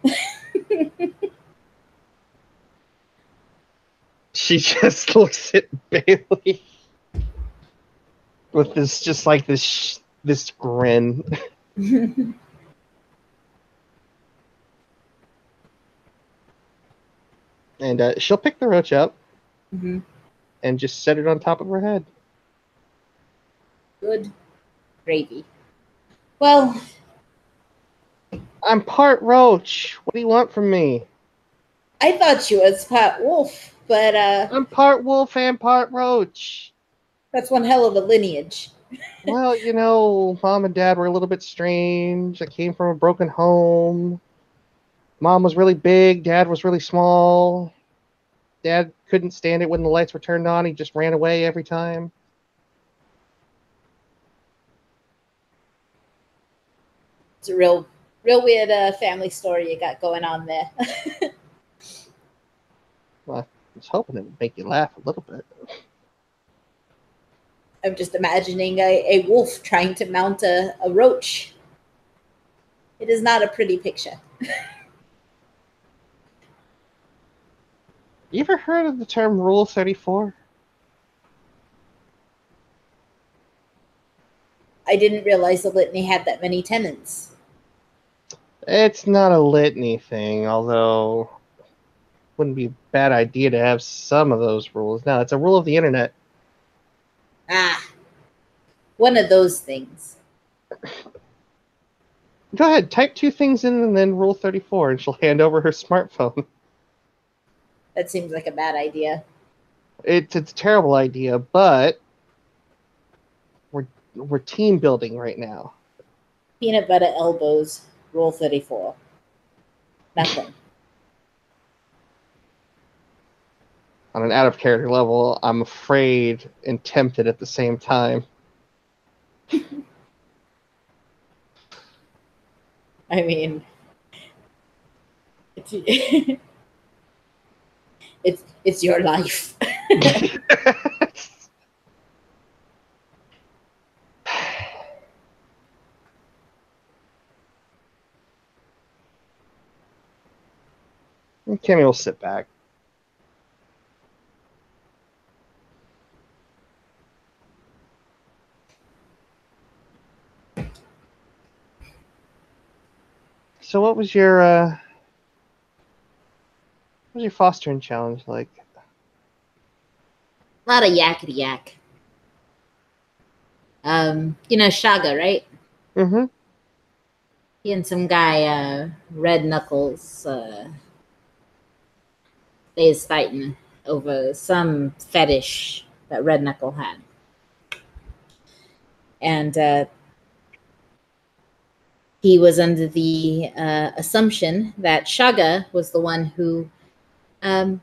She just looks at Bailey with this, just like this grin. And she'll pick the roach up and just set it on top of her head. Good gravy. Well, I'm part roach. What do you want from me? I thought you was part wolf, but I'm part wolf and part roach. That's one hell of a lineage. Well, you know, Mom and Dad were a little bit strange. I came from a broken home. Mom was really big. Dad was really small. Dad couldn't stand it when the lights were turned on. He just ran away every time. It's a real weird family story you got going on there. Well, I was hoping it would make you laugh a little bit. I'm just imagining a wolf trying to mount a roach. It is not a pretty picture. You ever heard of the term Rule 34? I didn't realize the litany had that many tenants. It's not a litany thing, although it wouldn't be a bad idea to have some of those rules. No, it's a rule of the internet. Ah, one of those things. Go ahead, type 2 things in and then Rule 34, and she'll hand over her smartphone. That seems like a bad idea. It's a terrible idea, but we're team building right now. Peanut butter elbows, Rule 34. Nothing. On an out of character level, I'm afraid and tempted at the same time. I mean, it's it's your life. Kimmy will sit back. So what was your fostering challenge like? A lot of yakety yak. You know Shaga, right? Mm-hmm. He and some guy, Red Knuckles, they was fighting over some fetish that Red Knuckle had. And he was under the assumption that Shaga was the one who um,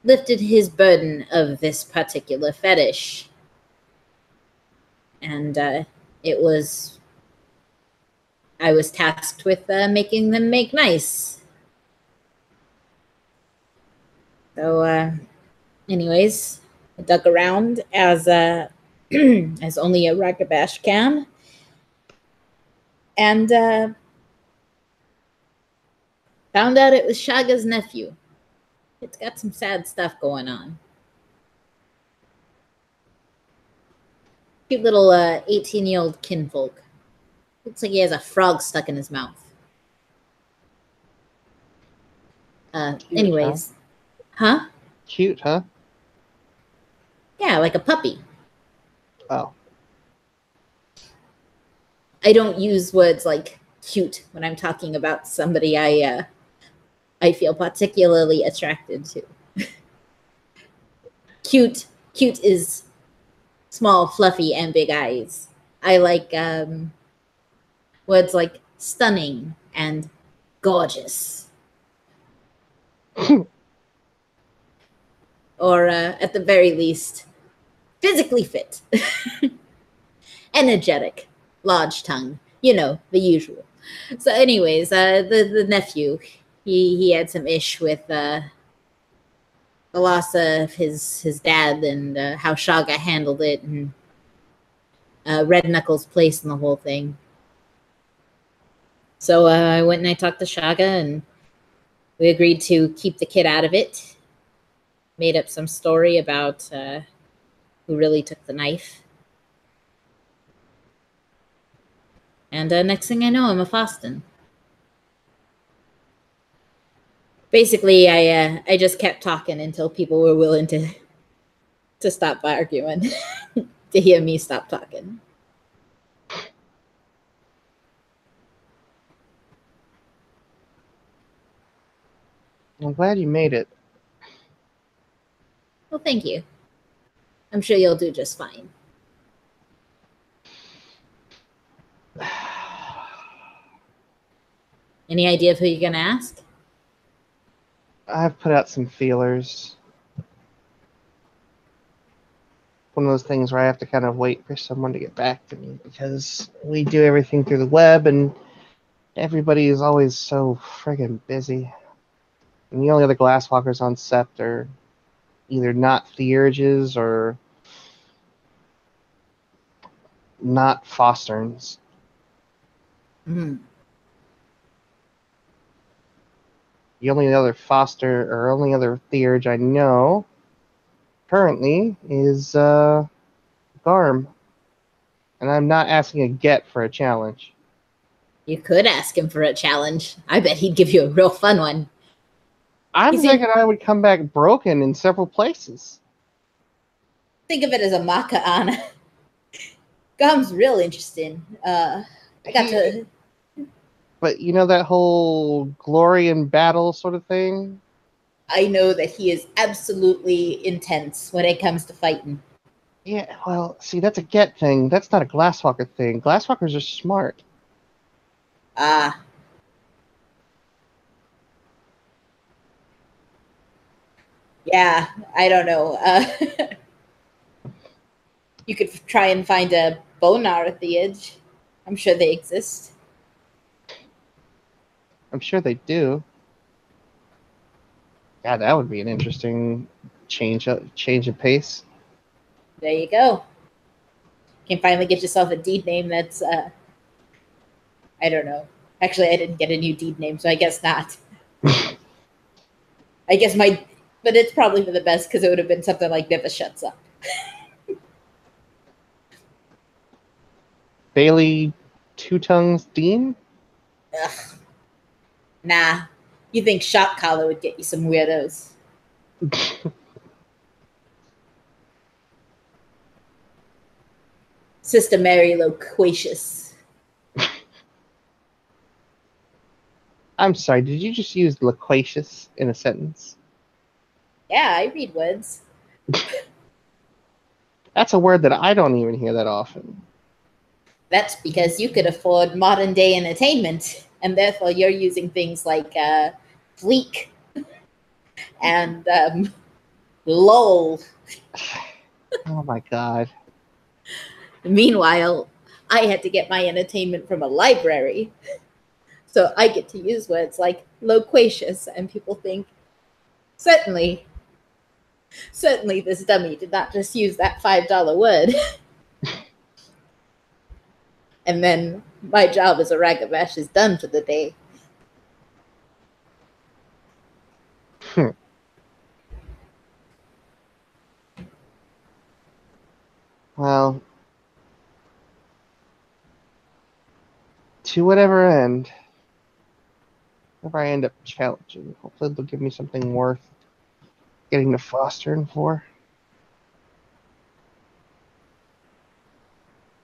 lifted his burden of this particular fetish. And I was tasked with making them make nice. So, anyways, I dug around as as only a ragabash can, and found out it was Shaga's nephew. It's got some sad stuff going on. Cute little 18-year-old kinfolk. Looks like he has a frog stuck in his mouth. Cute, Anyways, huh? Cute, huh? Yeah, like a puppy. Oh. I don't use words like cute when I'm talking about somebody I feel particularly attracted to. Cute is small, fluffy, and big eyes. I like words like stunning and gorgeous. Or at the very least, physically fit, energetic, large tongue, you know, the usual. So, anyways, the nephew, he had some ish with the loss of his dad and how Shaga handled it and Red Knuckles' place in the whole thing. So I went and I talked to Shaga and we agreed to keep the kid out of it. Made up some story about who really took the knife. And next thing I know, I'm a Foston. Basically, I just kept talking until people were willing to stop arguing, to hear me stop talking. I'm glad you made it. Well, thank you. I'm sure you'll do just fine. Any idea of who you're going to ask? I've put out some feelers. One of those things where I have to kind of wait for someone to get back to me because we do everything through the web and everybody is always so friggin' busy. And the only other glasswalkers on Sept are either not Theurges or not Fosterns. Mm. The only other foster or only other theurge I know currently is Garm, and I'm not asking a get for a challenge. You could ask him for a challenge. I bet he'd give you a real fun one. I'm thinking I would come back broken in several places. Think of it as a maka'ana. Gum's real interesting. I got to. But you know that whole glory in battle sort of thing? I know that he is absolutely intense when it comes to fighting. Yeah, well, see, that's a get thing. That's not a Glasswalker thing. Glasswalkers are smart. Ah. Yeah, I don't know. You could try and find a bonar at the edge. I'm sure they exist. I'm sure they do. Yeah, that would be an interesting change of pace. There you go. You can finally get yourself a deed name that's I don't know. Actually, I didn't get a new deed name, so I guess not. I guess but it's probably for the best because it would have been something like Never Shuts Up. Bailey Two Tongues Dean? Ugh. Nah. You think Shot Collar would get you some weirdos. Sister Mary Loquacious. I'm sorry, did you just use loquacious in a sentence? Yeah, I read words. That's a word that I don't even hear that often. That's because you could afford modern day entertainment, and therefore you're using things like fleek and lol. Oh my god. Meanwhile, I had to get my entertainment from a library. So I get to use words like loquacious, and people think, certainly, certainly this dummy did not just use that $5 word. And then my job as a ragabash is done for the day. Well, to whatever end, whatever I end up challenging, hopefully they'll give me something worth getting to fostering for.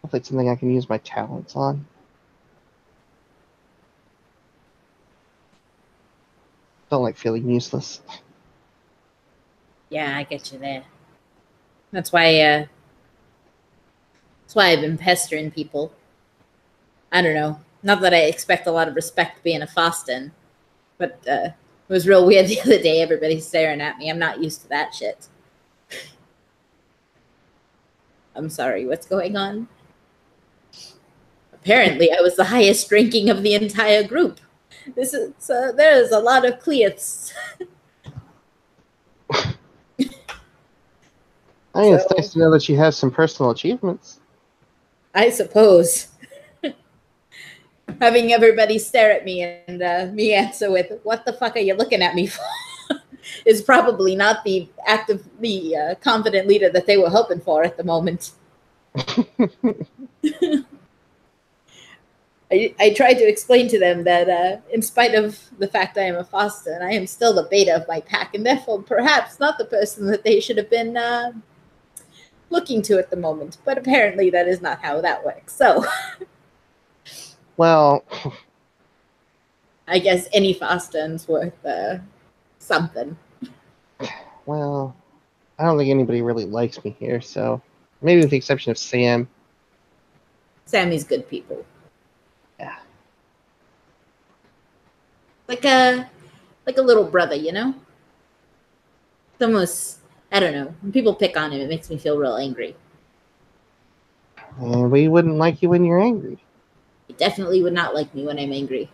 Hopefully it's something I can use my talents on. Don't like feeling useless. Yeah, I get you there. That's why I've been pestering people. I don't know. Not that I expect a lot of respect being a Foston, but it was real weird the other day. Everybody's staring at me. I'm not used to that shit. I'm sorry, what's going on? Apparently, I was the highest ranking of the entire group. There's a lot of Cleots. I mean, it's nice to know that she has some personal achievements. I suppose. Having everybody stare at me and me answer with, "What the fuck are you looking at me for?" is probably not the confident leader that they were hoping for at the moment. I tried to explain to them that in spite of the fact I am a Foston, I am still the beta of my pack, and therefore perhaps not the person that they should have been looking to at the moment. But apparently that is not how that works. So, well, I guess any Foston's worth something. Well, I don't think anybody really likes me here, so maybe with the exception of Sam. Sammy's good people. Yeah. Like a little brother, you know? It's almost, I don't know. When people pick on him, it makes me feel real angry. And we wouldn't like you when you're angry. He definitely would not like me when I'm angry.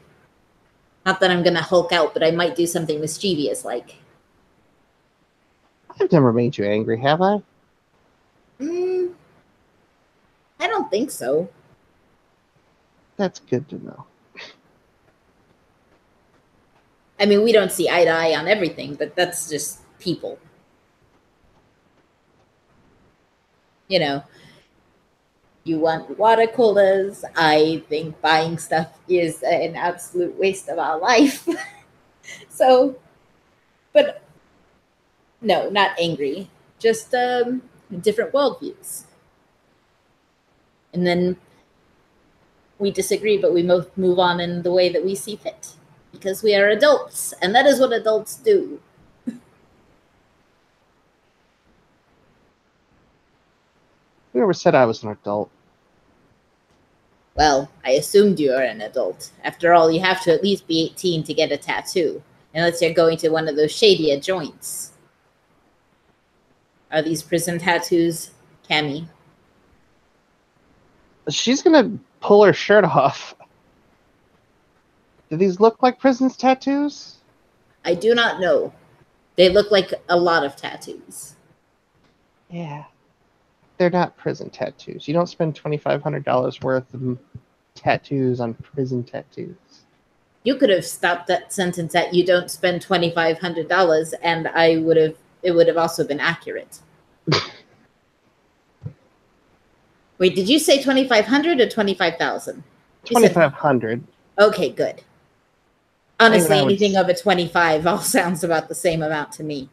Not that I'm gonna Hulk out, but I might do something mischievous like. I've never made you angry, have I? I don't think so. That's good to know. I mean, we don't see eye to eye on everything, but that's just people. You know, you want water coolers. I think buying stuff is an absolute waste of our life. So, but no, not angry, just different worldviews. And then we disagree, but we move on in the way that we see fit because we are adults, and that is what adults do. Who ever said I was an adult? Well, I assumed you are an adult. After all, you have to at least be 18 to get a tattoo, unless you're going to one of those shadier joints. Are these prison tattoos, Cammy? She's gonna pull her shirt off. Do these look like prison's tattoos? I do not know. They look like a lot of tattoos. Yeah. They're not prison tattoos. You don't spend $2,500 worth of tattoos on prison tattoos. You could have stopped that sentence at "you don't spend $2,500," and it would have also been accurate. Wait, did you say 2,500 or 25,000? 2,500. Okay, good. Honestly, anything over 25 all sounds about the same amount to me.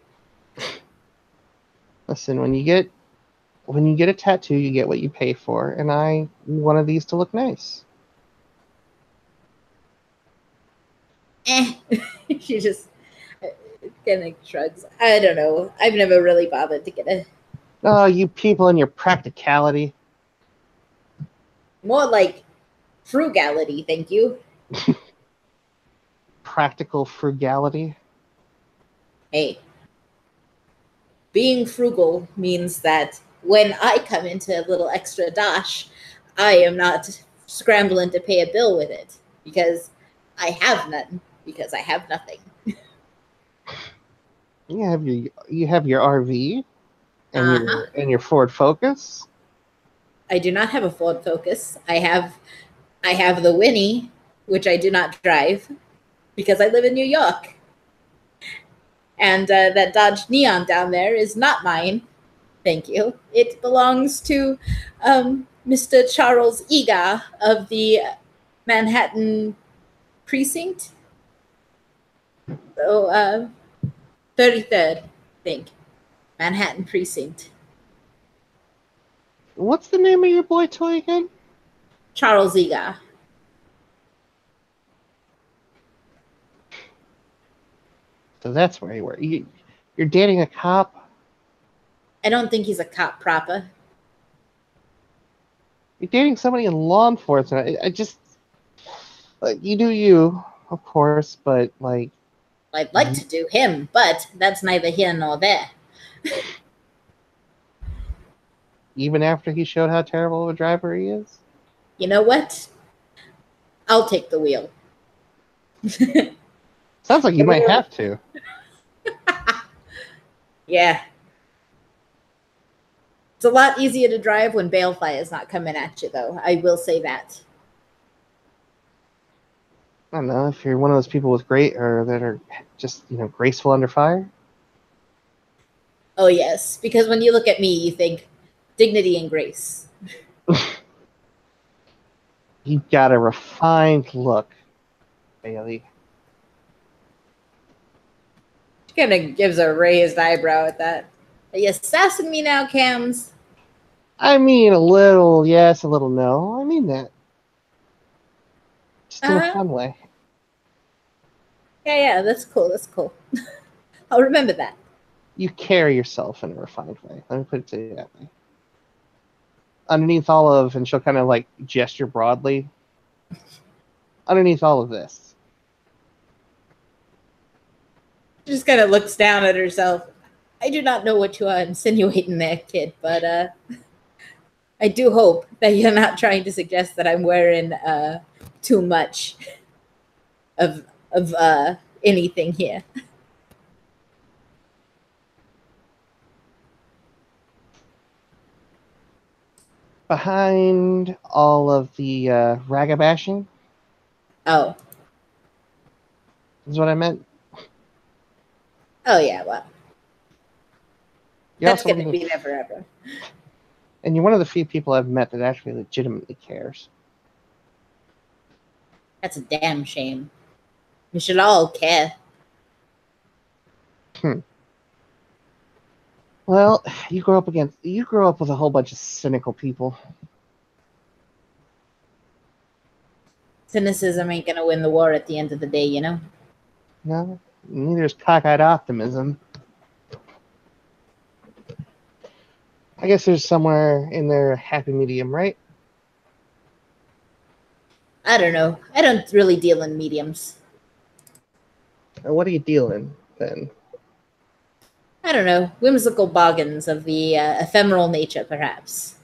Listen, when you get a tattoo, you get what you pay for, and I want one of these to look nice. She just kind of shrugs. I don't know. I've never really bothered to get a. Oh, you people and your practicality. More like frugality, thank you. Practical frugality. Hey, being frugal means that when I come into a little extra dosh, I am not scrambling to pay a bill with it because I have none, because I have nothing. You have your RV and your Ford Focus. I do not have a Ford Focus. I have the Winnie, which I do not drive because I live in New York. And that Dodge Neon down there is not mine. Thank you. It belongs to Mr. Charles Ega of the Manhattan precinct. So 33rd, I think. Manhattan precinct. What's the name of your boy toy again? Charles Ega. So that's where you were. You're dating a cop? I don't think he's a cop proper. You're dating somebody in law enforcement. I just... you do you, of course, but, like... I'd like to do him, but that's neither here nor there. Even after he showed how terrible of a driver he is? You know what? I'll take the wheel. Sounds like you might have to. Yeah. It's a lot easier to drive when balefire is not coming at you, though. I will say that. I don't know if you're one of those people with that are just graceful under fire. Oh yes, because when you look at me, you think dignity and grace. You've got a refined look, Bailey. She kind of gives a raised eyebrow at that. Are you sassing me now, Cams? I mean, a little yes, a little no. I mean that. Just in a fun way. Yeah, that's cool. That's cool. I'll remember that. You carry yourself in a refined way. Let me put it to you that way. Underneath all of, and she'll kind of like gesture broadly. Underneath all of this. She just kind of looks down at herself. I do not know what you are insinuating there, kid, but I do hope that you're not trying to suggest that I'm wearing too much of anything here. Behind all of the ragabashing. Oh. Is what I meant. Oh yeah, well, You're that's also one gonna of be the, there forever. and you're one of the few people I've met that actually legitimately cares. That's a damn shame. We should all care. Hmm. Well, you grow up with a whole bunch of cynical people. Cynicism ain't gonna win the war at the end of the day, you know? No, neither is cockeyed optimism. I guess there's somewhere in there a happy medium, right? I don't know. I don't really deal in mediums. Or what are you dealing then? I don't know. Whimsical bargains of the ephemeral nature, perhaps.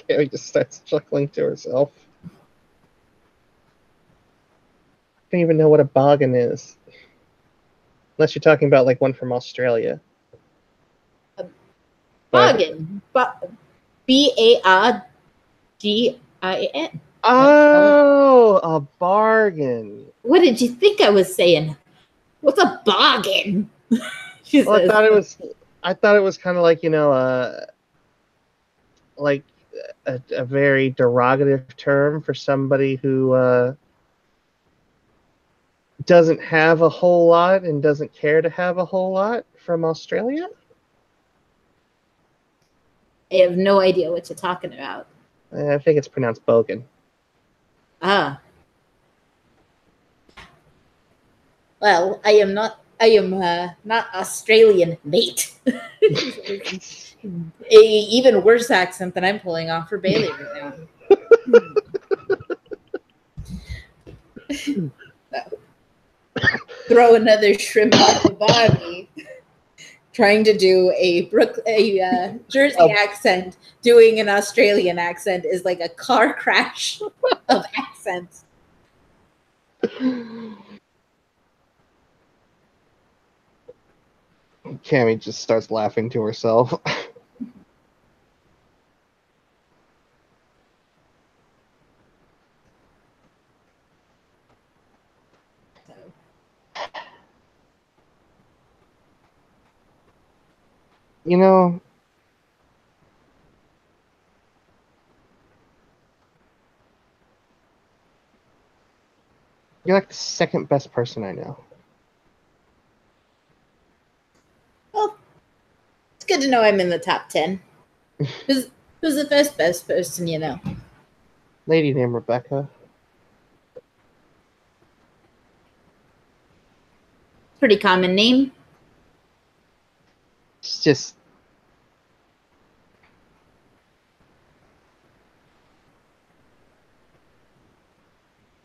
Carrie just starts chuckling to herself. I don't even know what a boggin is. Unless you're talking about like one from Australia. But Bargain. BARGIN. That's how it. oh, a bargain. What did you think I was saying? What's a bargain? She Well, says. I thought it was kind of like like a very derogative term for somebody who doesn't have a whole lot and doesn't care to have a whole lot from Australia. I have no idea what you're talking about. I think it's pronounced bogan. Ah, well, I am not. I am not Australian, mate. A even worse accent than I'm pulling off for Bailey right now. Throw another shrimp on the barbie. Trying to do a Jersey accent, doing an Australian accent is like a car crash of accents. Cammy just starts laughing to herself. So, You know, you're like the second best person I know. well, it's good to know I'm in the top 10. Who's the first best person you know? Lady named Rebecca. Pretty common name. It's just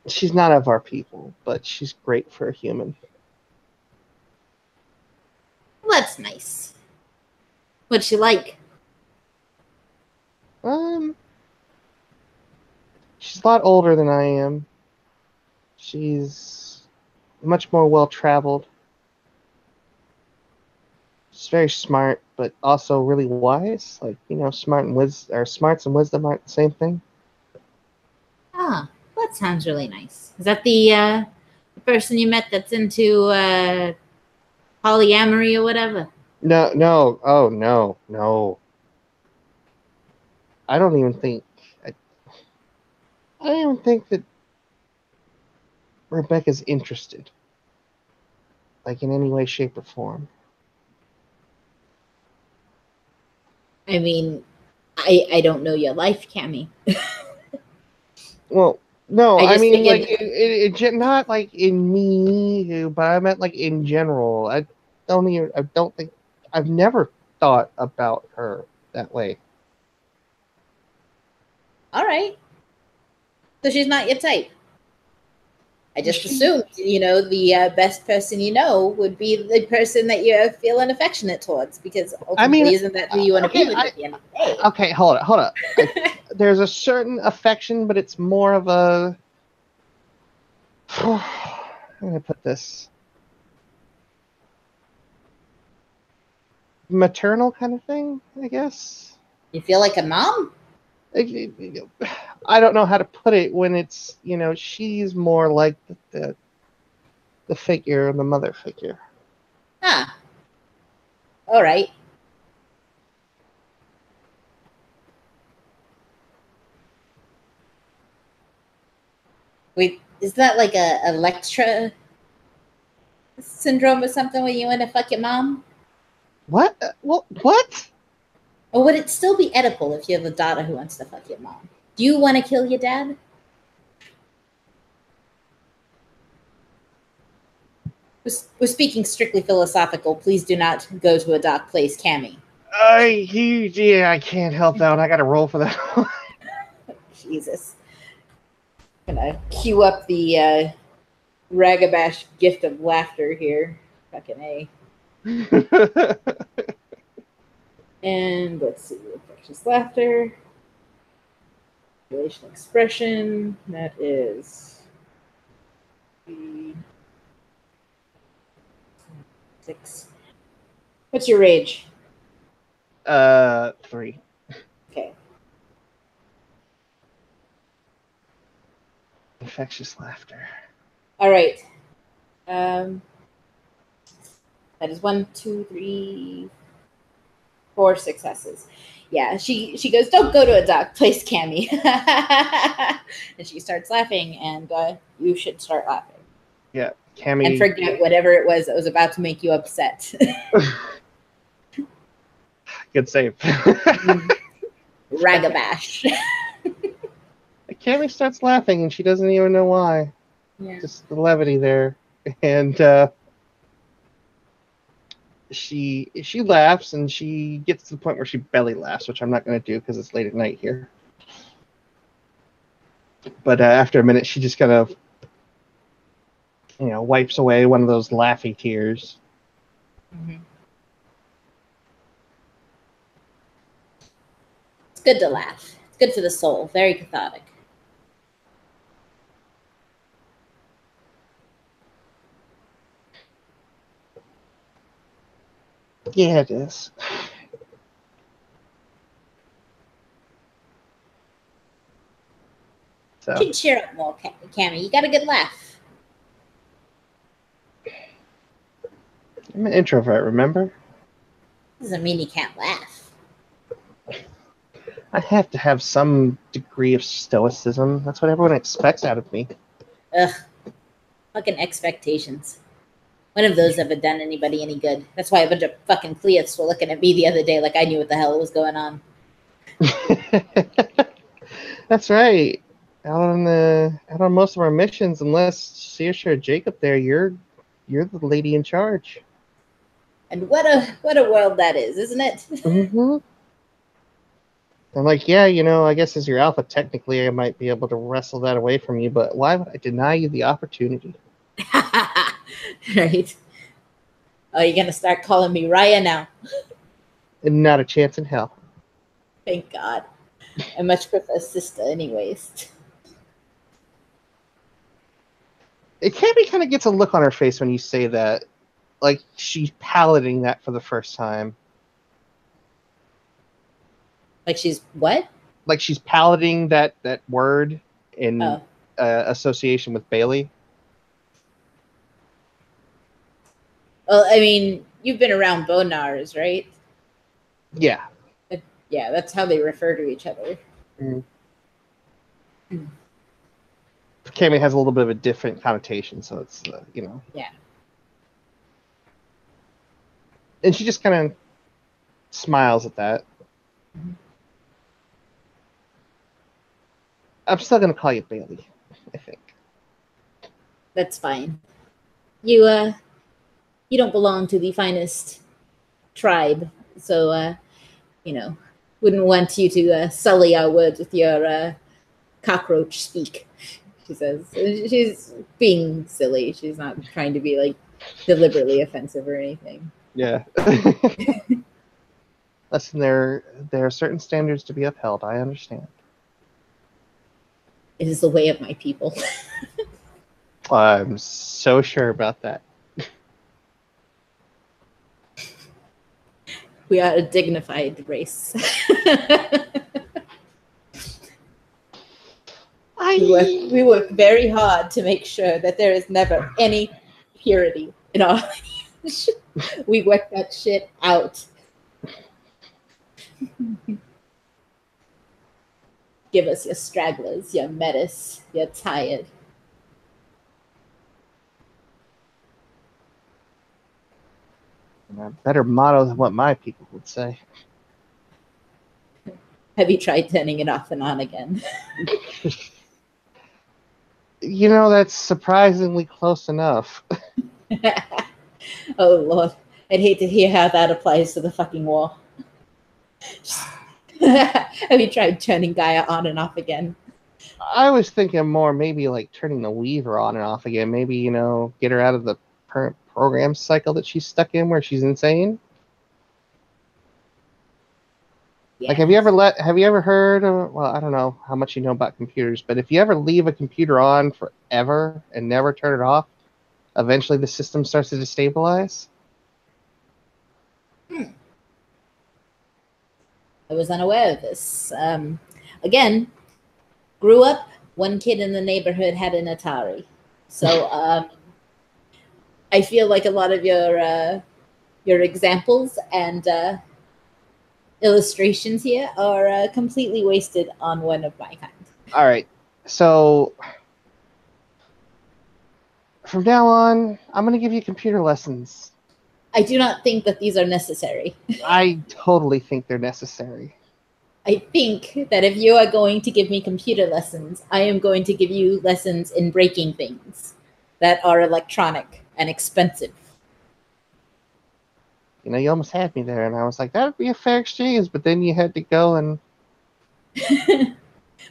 she's not of our people, but she's great for a human. Well, that's nice. What's she like? Um, she's a lot older than I am. She's much more well traveled. She's very smart, but also really wise. Like smart and or smarts and wisdom aren't the same thing. Ah, well, that sounds really nice. Is that the person you met that's into polyamory or whatever? No, no, oh no, no. I don't even think. I, I don't even think that Rebecca's interested, like in any way, shape, or form. I mean, I don't know your life, Cammy. Well, no, I I just mean like figured. not like in me, but I meant like in general. I don't think I've never thought about her that way. All right, so she's not your type. I just She, assumed, the best person you know would be the person that you're feeling affectionate towards, because I mean, ultimately, isn't that who you want to be okay, with at the end of the day? okay, hold on. There's a certain affection, but it's more of a. I'm gonna put this maternal kind of thing, I guess. You feel like a mom? I don't know how to put it when it's, she's more like the figure, the mother figure. Ah. All right. Wait, is that like a Electra syndrome or something where you want to fuck your mom? What? What? Or would it still be Oedipal if you have a daughter who wants to fuck your mom? Do you want to kill your dad? We're speaking strictly philosophical. Please do not go to a dark place, Cammy. I can't help that one. I got to roll for that. Jesus. I'm gonna cue up the Ragabash gift of laughter here. Fucking A. And let's see, infectious laughter. Relation expression. That is 6. What's your rage? 3. Okay. Infectious laughter. All right. That is 1, 2, 3, 4 successes. Yeah, she goes, don't go to a dark place, Cammy. And she starts laughing, and you should start laughing. Yeah, Cammy. And forget whatever it was that was about to make you upset. Good save. Ragabash. Cammy starts laughing, and she doesn't even know why. Yeah. Just the levity there. And she laughs, and she gets to the point where she belly laughs, which I'm not going to do because it's late at night here. But after a minute, she just kind of, wipes away one of those laughy tears. Mm-hmm. It's good to laugh. It's good for the soul. Very cathartic. Yeah, it is. So. You should cheer up more, Cammy. You got a good laugh. I'm an introvert, remember? Doesn't mean you can't laugh. I have to have some degree of stoicism. That's what everyone expects out of me. Ugh. Fucking expectations. None of those ever done anybody any good. That's why a bunch of fucking Cleoths were looking at me the other day like I knew what the hell was going on. That's right. Out on most of our missions, unless Saoirse or Jacob there, you're the lady in charge. And what a world that is, isn't it? Mm-hmm. I'm like, yeah, I guess as your alpha, technically I might be able to wrestle that away from you, but why would I deny you the opportunity? Right. Oh, you're gonna start calling me Raya now. And not a chance in hell. Thank God. I much prefer sister anyways. Cammy kind of gets a look on her face when you say that. Like she's palating that for the first time. Like she's what? Like she's palating that word in association with Bailey. Well, I mean, you've been around Bonars, right? Yeah. Yeah, that's how they refer to each other. Mm. Cammy has a little bit of a different connotation, so it's Yeah. And she just kind of smiles at that. Mm-hmm. I'm still gonna call you Bailey, I think. That's fine. You don't belong to the finest tribe, so wouldn't want you to sully our words with your cockroach speak. She says she's being silly. She's not trying to be like deliberately offensive or anything. Yeah. Listen, there are certain standards to be upheld. I understand. It is the way of my people. I'm so sure about that. We are a dignified race. We work very hard to make sure that there is never any purity in our lineage. We work that shit out. Give us your stragglers, your metis, your tired. A better motto than what my people would say. Have you tried turning it off and on again? You know, that's surprisingly close enough. Oh Lord, I'd hate to hear how that applies to the fucking war. Have you tried turning Gaia on and off again? I was thinking more maybe like turning the weaver on and off again. Maybe, get her out of the current program cycle that she's stuck in where she's insane. Yeah. Like, have you ever heard of, well, I don't know how much you know about computers, but if you ever leave a computer on forever and never turn it off, eventually the system starts to destabilize? I was unaware of this. Again, grew up, one kid in the neighborhood had an Atari. So I feel like a lot of your examples and illustrations here are completely wasted on one of my kind. All right. So from now on, I'm going to give you computer lessons. I do not think that these are necessary. I totally think they're necessary. I think that if you are going to give me computer lessons, I am going to give you lessons in breaking things that are electronic and expensive. You almost had me there, and I was like, that would be a fair exchange, but then you had to go and...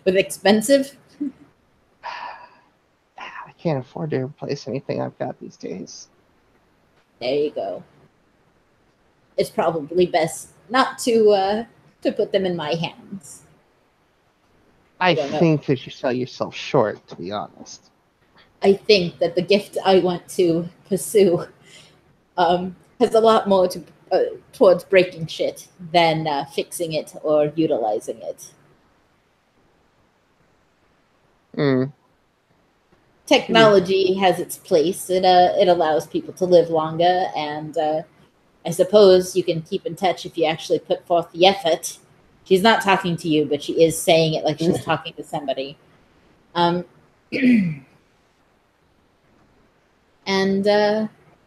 With expensive? I can't afford to replace anything I've got these days. There you go. It's probably best not to put them in my hands. I don't know. think that you sell yourself short, to be honest. I think that the gift I want to pursue has a lot more towards breaking shit than fixing it or utilizing it. Mm. Technology has its place. It allows people to live longer, and I suppose you can keep in touch if you actually put forth the effort. She's not talking to you, but she is saying it like she's talking to somebody. And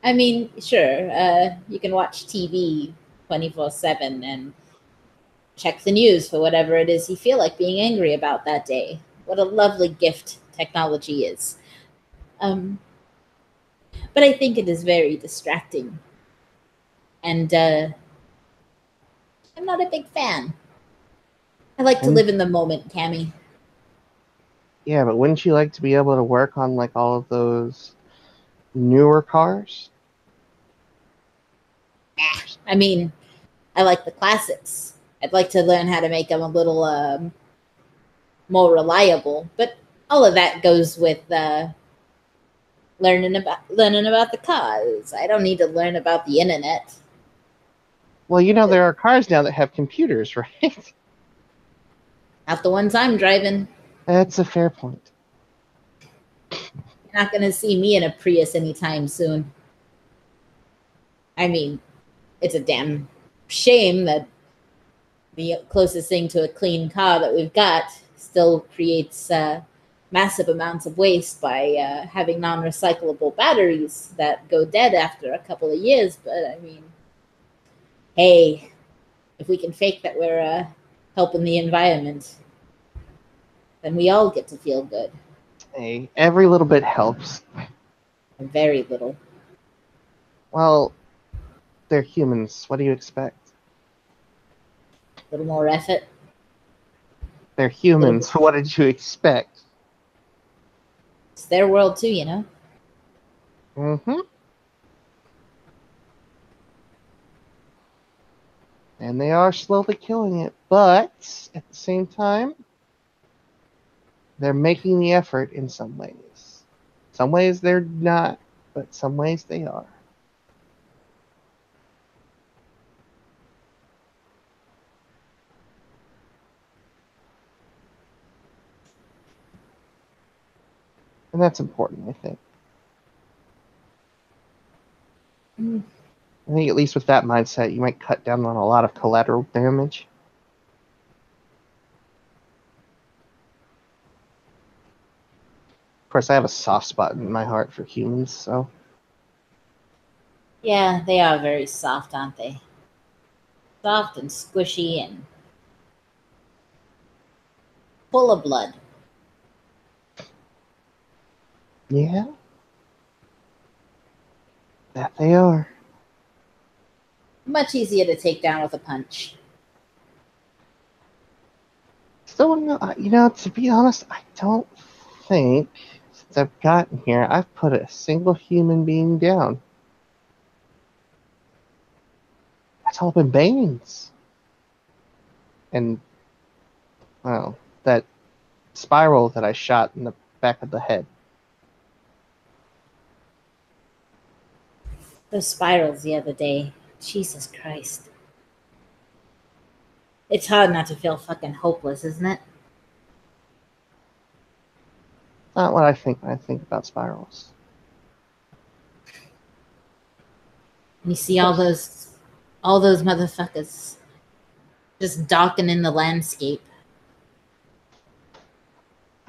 I mean, sure, you can watch TV 24/7 and check the news for whatever it is you feel like being angry about that day. What a lovely gift technology is. But I think it is very distracting. And I'm not a big fan. I like to live in the moment, Cammy. Yeah, but wouldn't you like to be able to work on like all of those newer cars? I mean, I like the classics. I'd like to learn how to make them a little more reliable, but all of that goes with learning about the cars. I don't need to learn about the internet. Well, there are cars now that have computers, right? Not the ones I'm driving. That's a fair point. You're not going to see me in a Prius anytime soon. I mean, it's a damn shame that the closest thing to a clean car that we've got still creates massive amounts of waste by having non-recyclable batteries that go dead after a couple of years. But I mean, hey, if we can fake that we're helping the environment, then we all get to feel good. Hey, every little bit helps. And very little. Well, they're humans. What do you expect? A little more effort. They're humans. What did you expect? It's their world too, you know? Mm-hmm. And they are slowly killing it, but at the same time, they're making the effort in some ways. Some ways they're not, but some ways they are. And that's important, I think. Mm. I think at least with that mindset, you might cut down on a lot of collateral damage. Of course, I have a soft spot in my heart for humans, so Yeah, they are very soft, aren't they? Soft and squishy and full of blood. yeah, that they are. Much easier to take down with a punch. Still, to be honest, I don't think since I've gotten here, I've put a single human being down. That's all been Banes. And, well, that spiral that I shot in the back of the head. Those spirals the other day. Jesus Christ. It's hard not to feel fucking hopeless, isn't it? Not what I think when I think about spirals. And you see Of course, all those motherfuckers just darkening the landscape.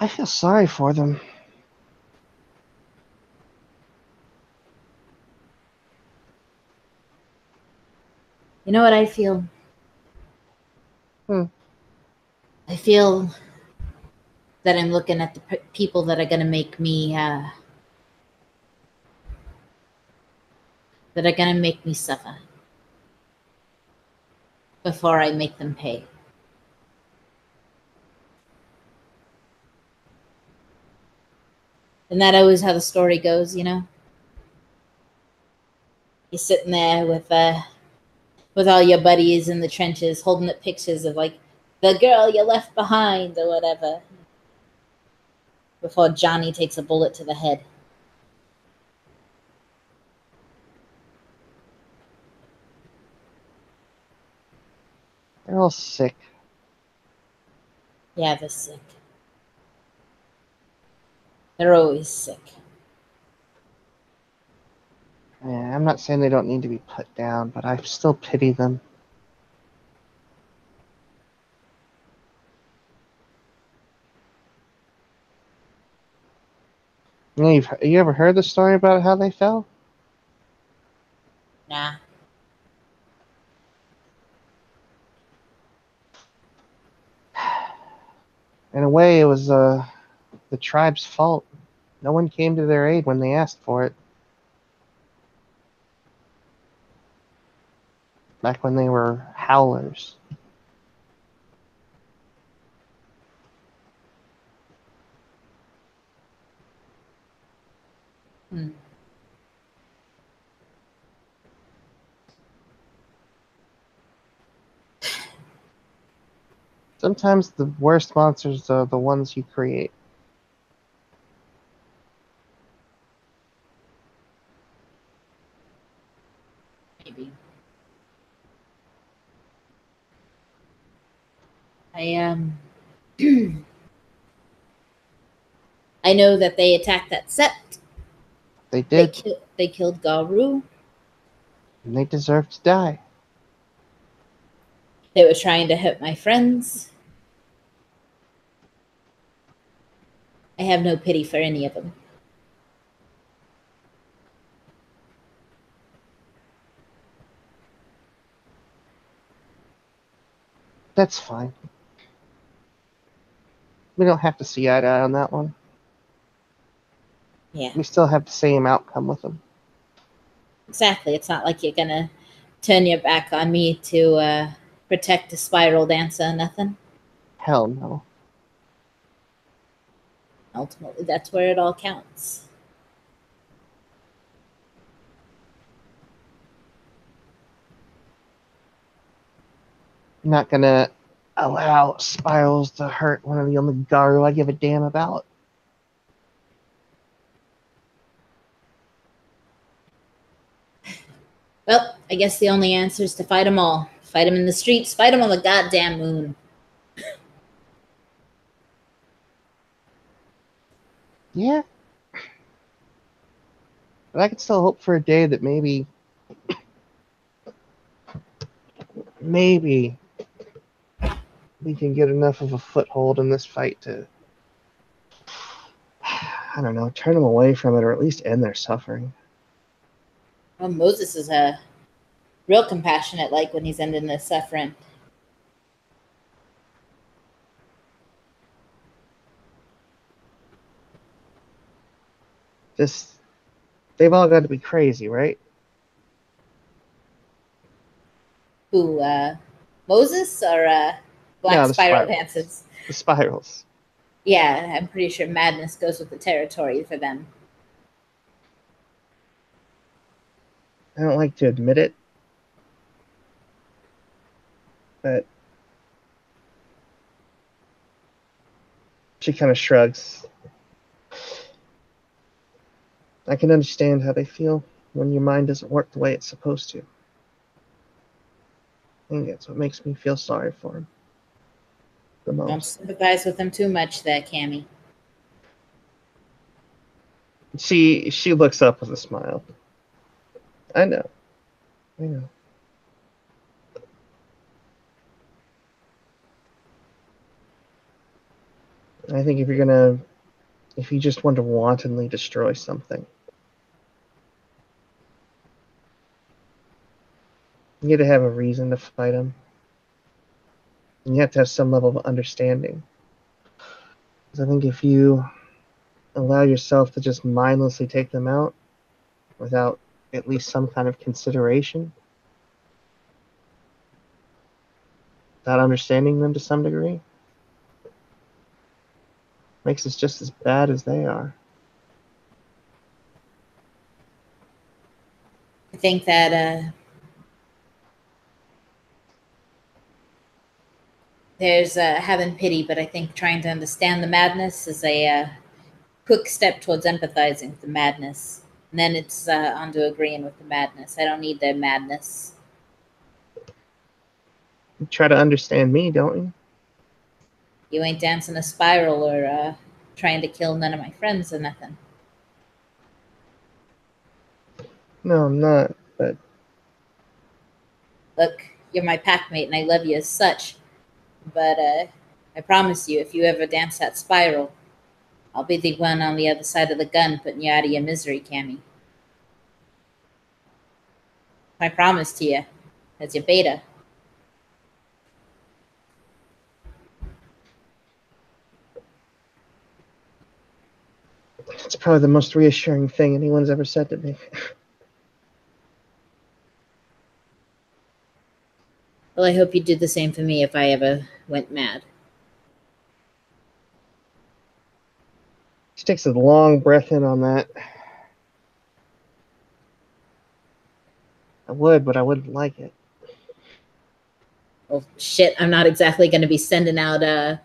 I feel sorry for them. You know what I feel? Hmm. I feel that I'm looking at the people that are going to make me suffer before I make them pay. And that always how the story goes, you know. You're sitting there with all your buddies in the trenches, holding up pictures of like the girl you left behind or whatever, before Johnny takes a bullet to the head. They're all sick. Yeah, they're sick. They're always sick. Yeah, I'm not saying they don't need to be put down, but I still pity them. You ever heard the story about how they fell? Nah. In a way, it was the tribe's fault. No one came to their aid when they asked for it. Back when they were howlers. Hmm. Sometimes the worst monsters are the ones you create. Maybe. I I know that they attacked that sept. They did, They killed Garu. and they deserve to die. They were trying to hurt my friends. I have no pity for any of them. That's fine. We don't have to see eye to eye on that one. Yeah, We still have the same outcome with them. exactly. It's not like you're gonna turn your back on me to protect a spiral dancer or nothing. Hell no. Ultimately, that's where it all counts. I'm not gonna allow spirals to hurt one of the only Garu I give a damn about. Well, I guess the only answer is to fight them all. Fight them in the streets. Fight them on the goddamn moon. Yeah, But I can still hope for a day that maybe we can get enough of a foothold in this fight to, I don't know, turn them away from it or at least end their suffering. Well, Moses is a real compassionate, like when he's ending the suffering. Just, they've all got to be crazy, right? Who, Moses or Black No, the Spiral spirals. Dances? The spirals. Yeah, I'm pretty sure madness goes with the territory for them. I don't like to admit it, but she kind of shrugs. I can understand how they feel when your mind doesn't work the way it's supposed to. I think that's what makes me feel sorry for him the Don't most. sympathize with them too much, there, Cammy. She looks up with a smile. I know. I know. I think if you just want to wantonly destroy something, you have to have a reason to fight them. And you have to have some level of understanding. Because I think if you allow yourself to just mindlessly take them out without at least some kind of consideration, without understanding them to some degree, makes us just as bad as they are. I think that there's having pity, but I think trying to understand the madness is a quick step towards empathizing with the madness. And then it's on to agreeing with the madness. I don't need their madness. You try to understand me, don't you? You ain't dancing a spiral or trying to kill none of my friends or nothing. No, I'm not. But Look, you're my packmate and I love you as such. But I promise you, if you ever dance that spiral, I'll be the one on the other side of the gun putting you out of your misery, Cammy. I promise to you, as your beta. it's probably the most reassuring thing anyone's ever said to me. Well, I hope you'd do the same for me if I ever went mad. She takes a long breath in on that. I would, but I wouldn't like it. Well, shit, I'm not exactly going to be sending out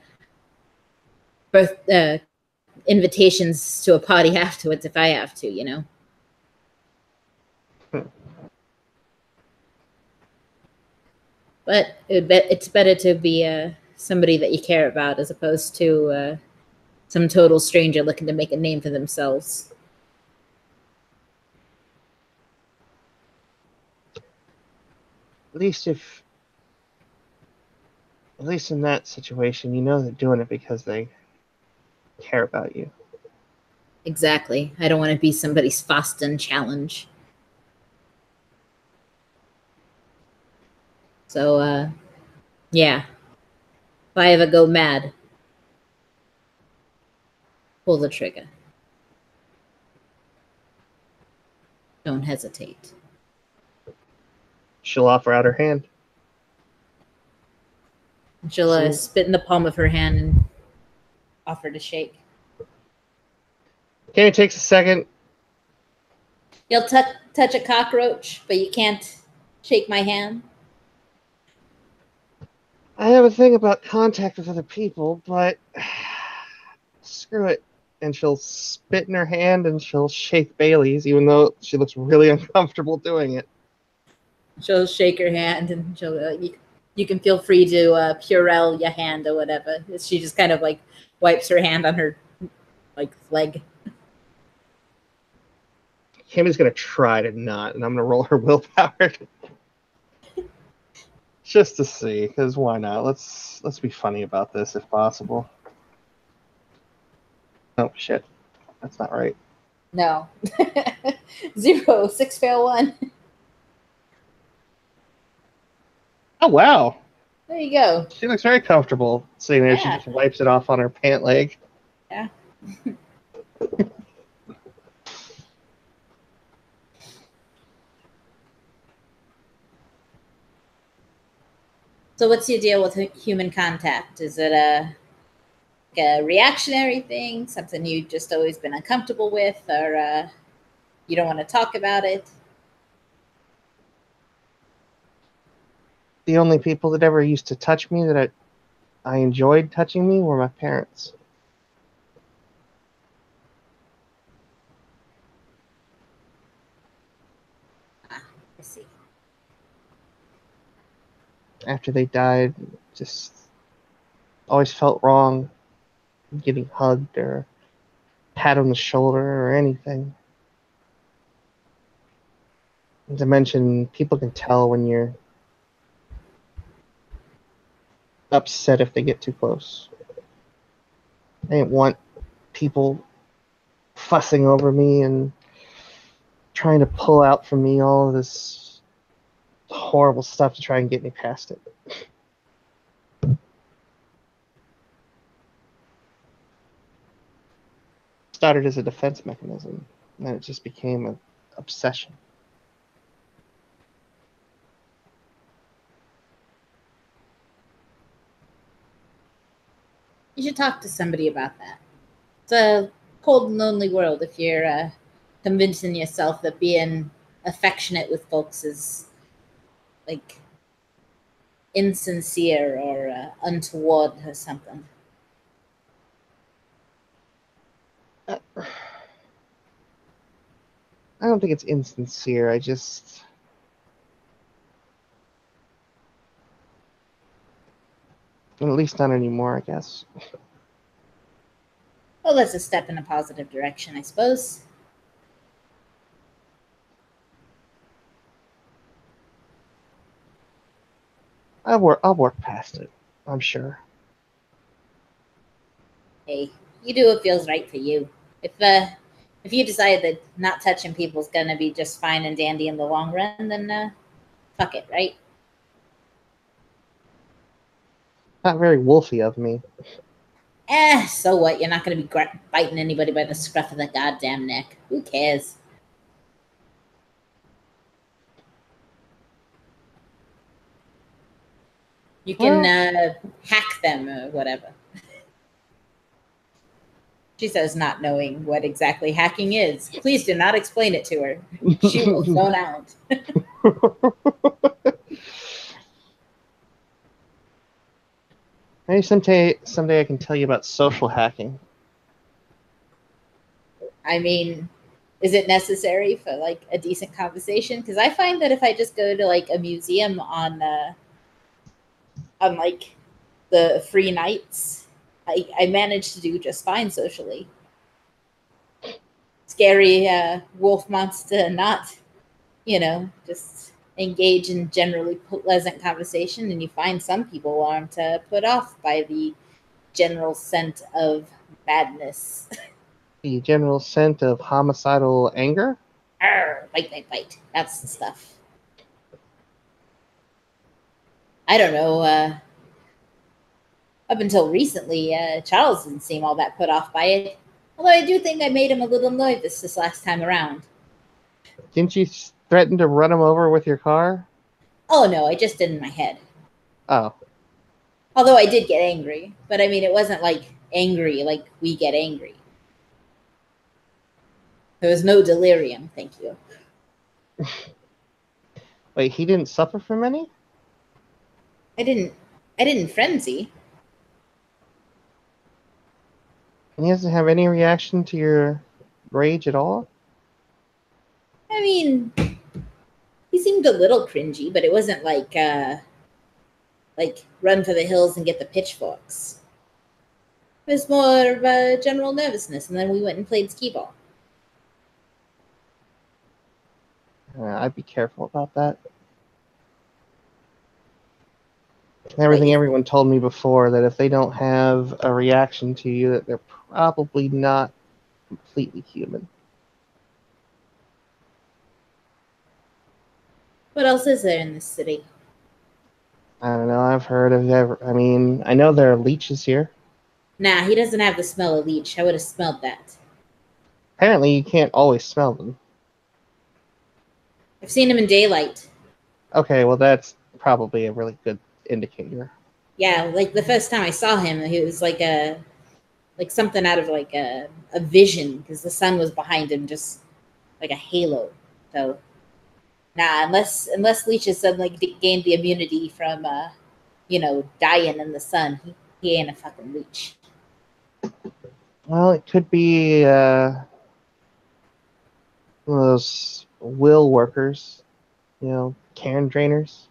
birth invitations to a party afterwards if I have to, you know. But it's better to be somebody that you care about as opposed to some total stranger looking to make a name for themselves. At least at least in that situation, you know they're doing it because they care about you. Exactly. I don't want to be somebody's Fasten challenge. So, yeah. If I ever go mad, pull the trigger. Don't hesitate. She'll offer out her hand. And she'll So, spit in the palm of her hand and offer to shake. Kenny takes a second. You'll touch a cockroach, but you can't shake my hand. I have a thing about contact with other people, but screw it. And she'll spit in her hand and she'll shake Bailey's, even though she looks really uncomfortable doing it. She'll shake her hand and she'll you can feel free to Purell your hand or whatever. She just kind of like wipes her hand on her like leg. Cammy's gonna try to not, and I'm gonna roll her willpower just to see, because why not? Let's be funny about this if possible. Oh shit, that's not right. No. 0, 6 fail 1. Oh wow, There you go. she looks very comfortable sitting there. She Yeah. just wipes it off on her pant leg. Yeah. So what's your deal with human contact? Is it a reactionary thing, something you've just always been uncomfortable with, or you don't want to talk about it? The only people that ever used to touch me that I enjoyed touching me were my parents. I see. After they died, just always felt wrong getting hugged or pat on the shoulder or anything. Not to mention, people can tell when you're upset if they get too close. I didn't want people fussing over me and trying to pull out from me all of this horrible stuff to try and get me past it. Started as a defense mechanism, and then it just became an obsession. You should talk to somebody about that. It's a cold and lonely world if you're convincing yourself that being affectionate with folks is like insincere or untoward or something. I don't think it's insincere. I just. At least not anymore, I guess. Well, that's a step in a positive direction, I suppose. I'll work past it, I'm sure. Hey, you do what feels right for you. If you decide that not touching people is gonna be just fine and dandy in the long run, then fuck it, right? Not very wolfy of me. So what? You're not gonna be biting anybody by the scruff of the goddamn neck. Who cares? You can Well, hack them or whatever. She says, not knowing what exactly hacking is. Please do not explain it to her. She will zone out. Maybe someday I can tell you about social hacking. I mean, is it necessary for like a decent conversation? Because I find that if I just go to like a museum on like the free nights, I manage to do just fine socially. Scary wolf monster not, just engage in generally pleasant conversation, and you find some people aren't put off by the general scent of madness. The general scent of homicidal anger? Arr, bite, bite, bite. That's the stuff. I don't know. Up until recently, Charles didn't seem all that put off by it. Although I do think I made him a little nervous this last time around. Didn't you threaten to run him over with your car? Oh no, I just did in my head. Oh. Although I did get angry, but I mean, it wasn't like angry like we get angry. There was no delirium, thank you. Wait, he didn't suffer from any? I didn't frenzy. And he doesn't have any reaction to your rage at all? I mean, he seemed a little cringy, but it wasn't like run for the hills and get the pitchforks. It was more of a general nervousness, and then we went and played skee ball. I'd be careful about that. But you, Everyone told me before that if they don't have a reaction to you, that they're probably not completely human. what else is there in this city? I don't know. I've heard of. I mean, I know there are leeches here. Nah, he doesn't have the smell of leech. I would have smelled that. Apparently, you can't always smell them. I've seen him in daylight. Okay, well, that's probably a really good indicator. Yeah, like the first time I saw him, he was like something out of like a vision because the sun was behind him, just like a halo. So nah, unless leeches suddenly gained the immunity from dying in the sun, he ain't a fucking leech. Well, it could be one of those will workers, can drainers.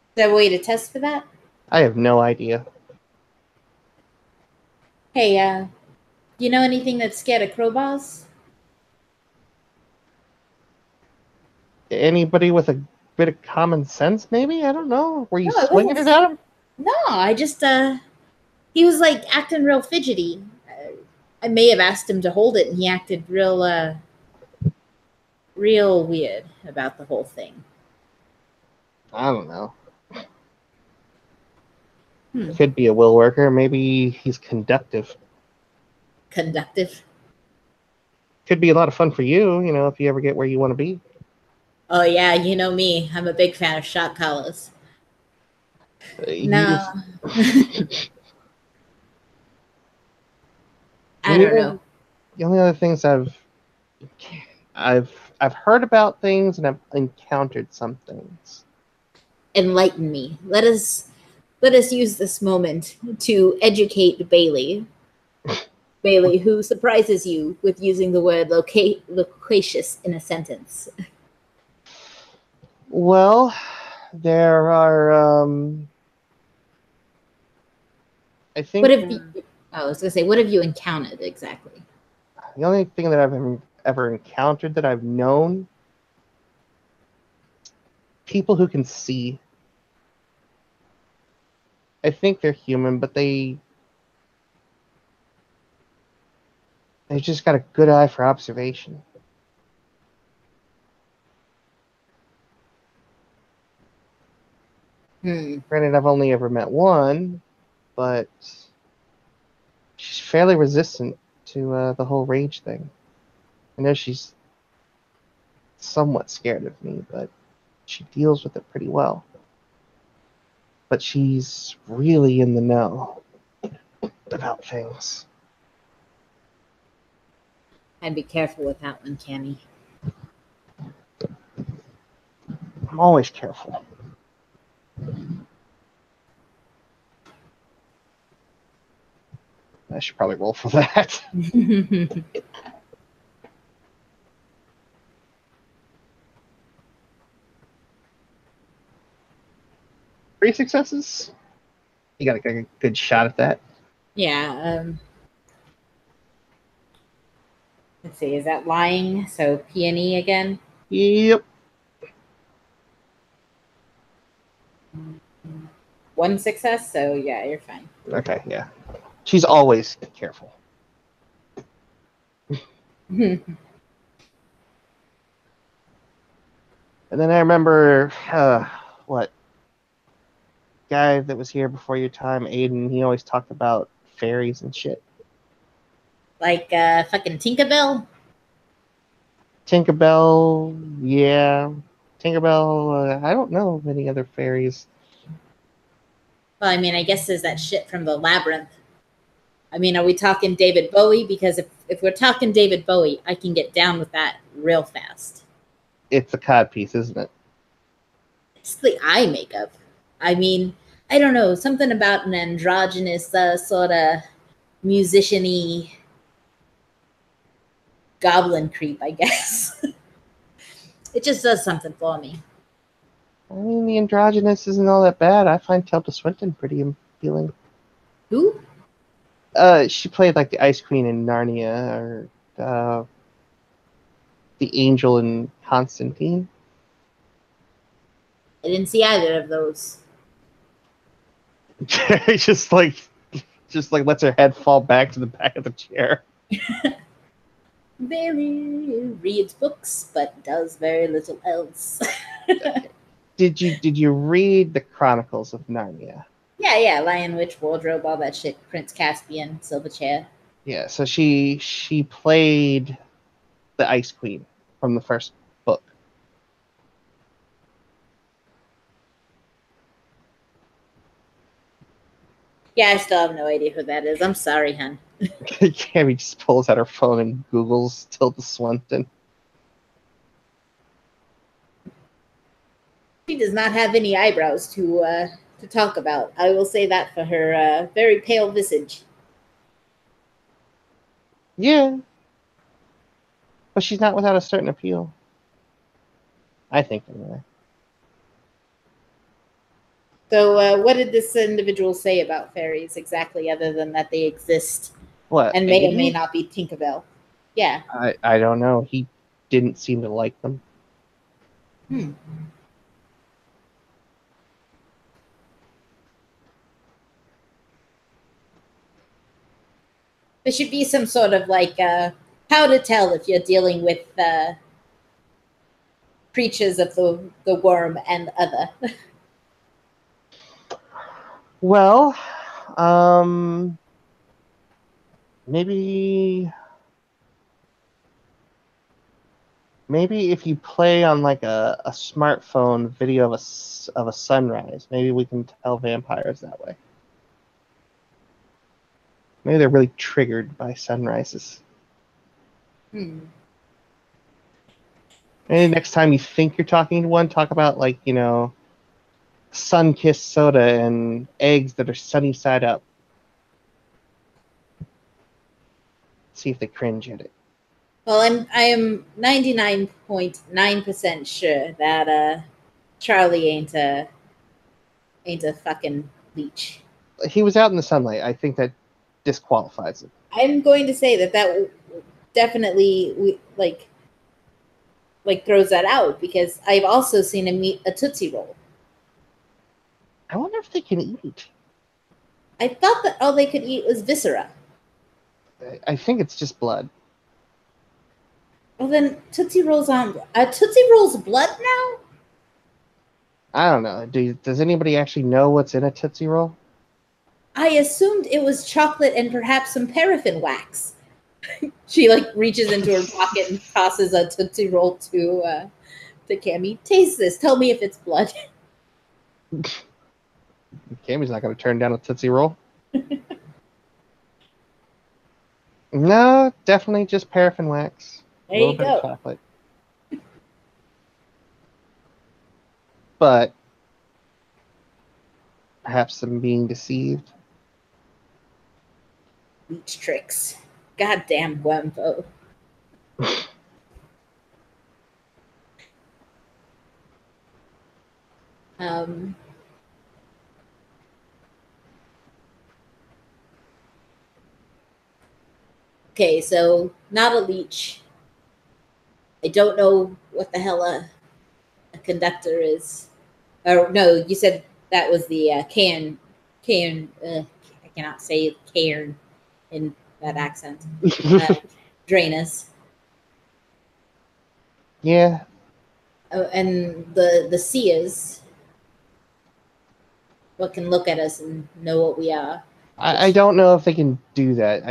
Is there a way to test for that? I have no idea. Hey, you know anything that's scared of crowbars? Anybody with a bit of common sense, maybe? I don't know. Were you No, I swinging it wasn't. at him? No, I just he was like acting real fidgety. I may have asked him to hold it, and he acted real weird about the whole thing. I don't know. Hmm. Could be a will worker. Maybe he's conductive. Conductive. Could be a lot of fun for you, if you ever get where you want to be. Oh yeah, you know me. I'm a big fan of shot collars. You No, just, I don't know. the only other things I've I've heard about things and I've encountered some things. Enlighten me. Let us use this moment to educate Bailey. Bailey, who surprises you with using the word loquacious in a sentence. Well, there are I What think have you? Oh, I was gonna say, what have you encountered exactly? the only thing that I've ever encountered that I've known people who can see. I think they're human, but they've just got a good eye for observation. Hmm. Granted, I've only ever met one, but she's fairly resistant to the whole rage thing. I know she's somewhat scared of me, but she deals with it pretty well. But she's really in the know about things. I'd be careful with that one, Cammy. I'm always careful. I should probably roll for that. 3 successes. You got a good shot at that. Yeah. Let's see. Is that lying? So peony again. Yep. One success. So yeah, you're fine. Okay, yeah. She's always careful. And then I remember, what guy that was here before your time, Aiden. He always talked about fairies and shit. Like fucking Tinkerbell. Tinkerbell, yeah. Tinkerbell. I don't know of any other fairies. Well, I mean, I guess there's that shit from the labyrinth. I mean, are we talking David Bowie? Because if we're talking David Bowie, I can get down with that real fast. It's a cod piece, isn't it? It's the eye makeup. I mean, I don't know, something about an androgynous sort of musician-y goblin creep, I guess. It just does something for me. I mean, the androgynous isn't all that bad. I find Tilda Swinton pretty appealing. Who? She played like the Ice Queen in Narnia, or the angel in Constantine. I didn't see either of those. just like lets her head fall back to the back of the chair. Bailey reads books but does very little else. Did you read the Chronicles of Narnia? Yeah, Lion Witch, Wardrobe, all that shit. Prince Caspian, Silverchair. Yeah, so she played the Ice Queen from the first book. Yeah, I still have no idea who that is. I'm sorry, hun. Cammy just pulls out her phone and Googles Tilda Swinton. She does not have any eyebrows to talk about. I will say that for her very pale visage. Yeah, but she's not without a certain appeal. I think, anyway. So, what did this individual say about fairies exactly, other than that they exist What, and may or may Iggy? not be Tinkerbell? Yeah. I don't know. He didn't seem to like them. Hmm. There should be some sort of like how to tell if you're dealing with creatures of the worm and other. Well, maybe if you play on like a smartphone video of a sunrise, maybe we can tell vampires that way. Maybe they're really triggered by sunrises. Hmm. Maybe next time you think you're talking to one, talk about like, sun-kissed soda and eggs that are sunny side up. See if they cringe at it. Well, I am 99.9% sure that Charlie ain't a fucking leech. He was out in the sunlight. I think that disqualifies it. I'm going to say that definitely like throws that out, because I've also seen him eat a Tootsie Roll. I wonder if they can eat. I thought that all they could eat was viscera. I think it's just blood. Well, then Tootsie Rolls on Tootsie Rolls blood now? I don't know. Does anybody actually know what's in a Tootsie Roll? I assumed it was chocolate and perhaps some paraffin wax. She like reaches into her pocket and tosses a Tootsie Roll to Cammy. Taste this. Tell me if it's blood. Cammy's not going to turn down a Tootsie Roll. No, definitely just paraffin wax. There A little you bit go. of chocolate. But perhaps I'm being deceived. Leech tricks. Goddamn Wembo. Um, okay, so not a leech. I don't know what the hell a conductor is. Or no, you said that was the can. I cannot say cairn in that accent. Drainus. Yeah. And the seers, what can look at us and know what we are. I don't know if they can do that.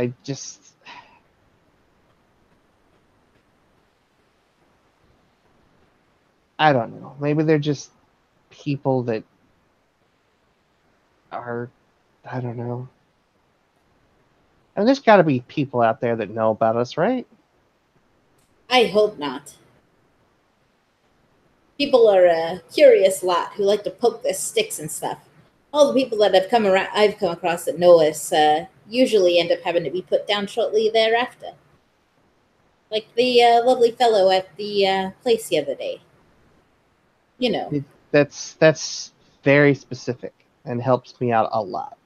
I don't know. Maybe they're just people that are, I don't know. I mean, there's got to be people out there that know about us, right? I hope not. People are a curious lot who like to poke their sticks and stuff. All the people that I've come across that know us usually end up having to be put down shortly thereafter. Like the lovely fellow at the place the other day. You know. That's very specific and helps me out a lot.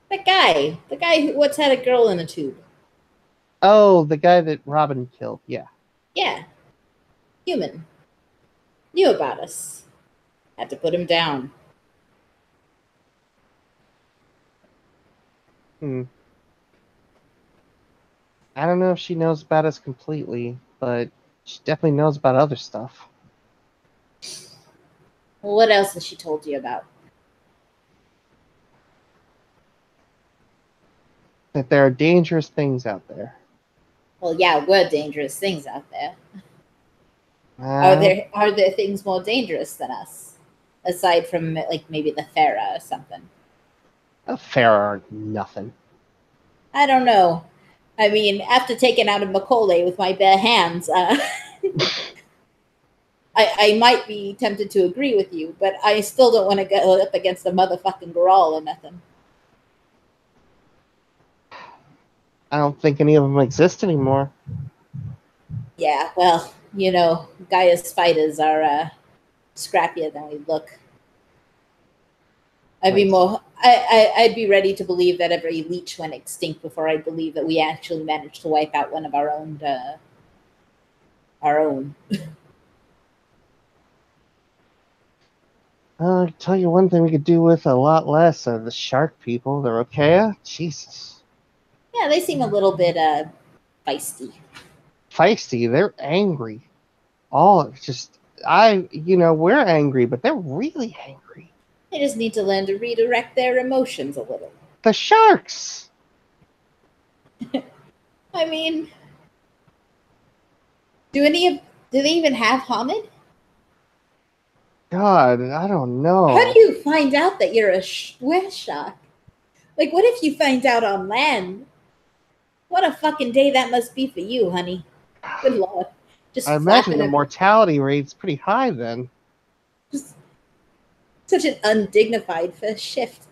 The guy who once had a girl in a tube. Oh, the guy that Robin killed. Yeah. Yeah. human. Knew about us. Had to put him down. I don't know if she knows about us completely, but she definitely knows about other stuff. Well, what else has she told you about? That there are dangerous things out there. Well, yeah, we're dangerous things out there. Uh, Are there things more dangerous than us? Aside from like maybe the Thera or something. a fair are nothing. I don't know. I mean, after taking out a Macaulay with my bare hands, I might be tempted to agree with you, but I still don't want to go up against a motherfucking Grawl or nothing. I don't think any of them exist anymore. Yeah, well, you know, Gaia's fighters are scrappier than we look. Nice. I'd be ready to believe that every leech went extinct before I believe that we actually managed to wipe out one of our own. Our own. I can tell you one thing we could do with a lot less of the shark people, the Rokea. Jesus. Yeah, they seem a little bit feisty. Feisty, they're angry. We're angry, but they're really angry. They just need to learn to redirect their emotions a little. The sharks! I mean, do they even have Hamid? God, I don't How know. do you find out that you're a shark? Like, what if you find out on land? What a fucking day that must be for you, honey. Good lord. I Just imagine flapping the a mortality rate's pretty high then. just such an undignified first shift.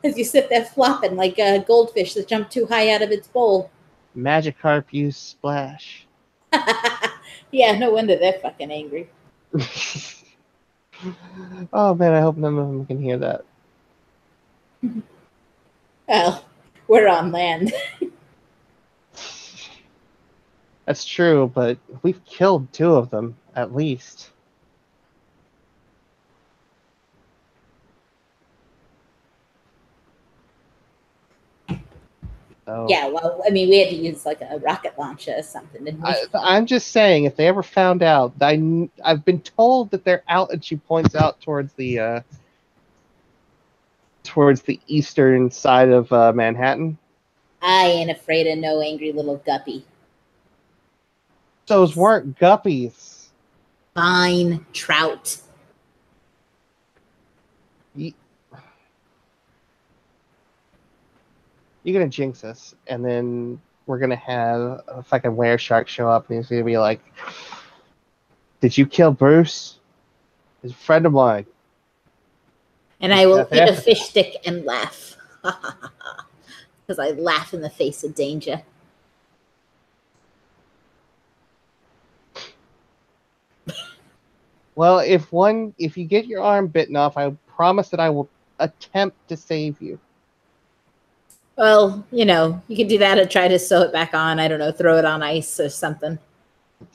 As you sit there flopping like a goldfish that jumped too high out of its bowl. Magikarp use splash. Yeah, no wonder they're fucking angry. Oh man, I hope none of them can hear that. Well, we're on land. That's true, but we've killed 2 of them, at least. So, Yeah, well, I mean, we had to use like a rocket launcher or something, didn't we? I'm just saying, if they ever found out, I've been told that they're out, and she points out towards the eastern side of Manhattan. I ain't afraid of no angry little guppy. Those weren't guppies. Fine trout. You're gonna jinx us, and then we're gonna have a fucking were shark show up, and he's gonna be like, "Did you kill Bruce? He's a friend of mine." And I will eat a fish stick and laugh. Because I laugh in the face of danger. Well, if you get your arm bitten off, I promise that I will attempt to save you. Well, you know, you can do that or try to sew it back on. I don't know, throw it on ice or something.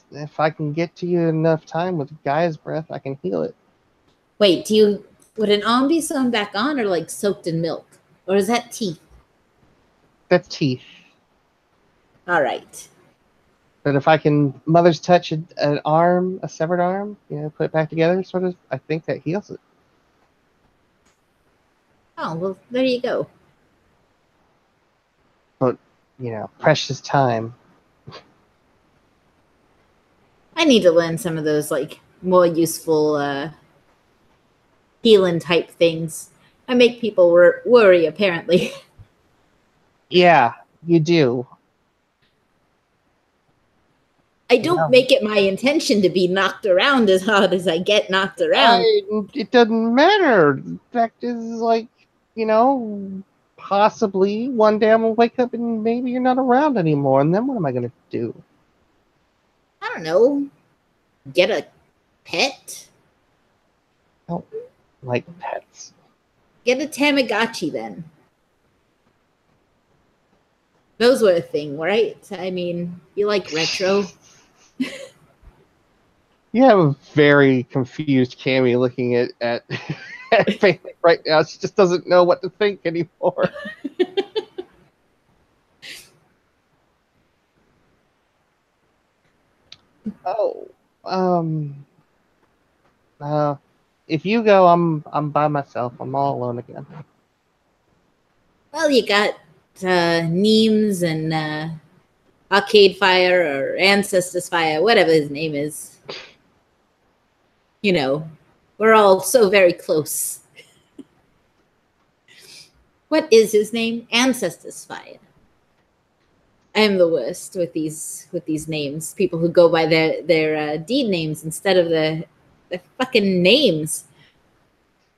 If I can get to you enough time with Gaia's breath, I can heal it. Wait, would an arm be sewn back on or like soaked in milk? Or is that teeth? That's teeth. All right. But if I can mother's touch an arm, a severed arm, put it back together, sort of, I think that heals it. Oh, well, there you go. But, precious time. I need to learn some of those like more useful healing type things. I make people worry, apparently. Yeah, you do. I don't make it my intention to be knocked around as hard as I get knocked around. It doesn't matter. The fact is, like, possibly one day I'm going to wake up and maybe you're not around anymore. And then what am I going to do? I don't know. Get a pet? I don't like pets. Get a Tamagotchi then. Those were a thing, right? I mean, you like retro. You have a very confused Cammy looking at Bailey right now. She just doesn't know what to think anymore. Oh, um, uh, if you go, I'm by myself. I'm all alone again. Well, you got Neems and Arcade Fire or Ancestors Fire, whatever his name is. You know, we're all so very close. What is his name? Ancestors Fire. I am the worst with these names. People who go by their deed names instead of the fucking names.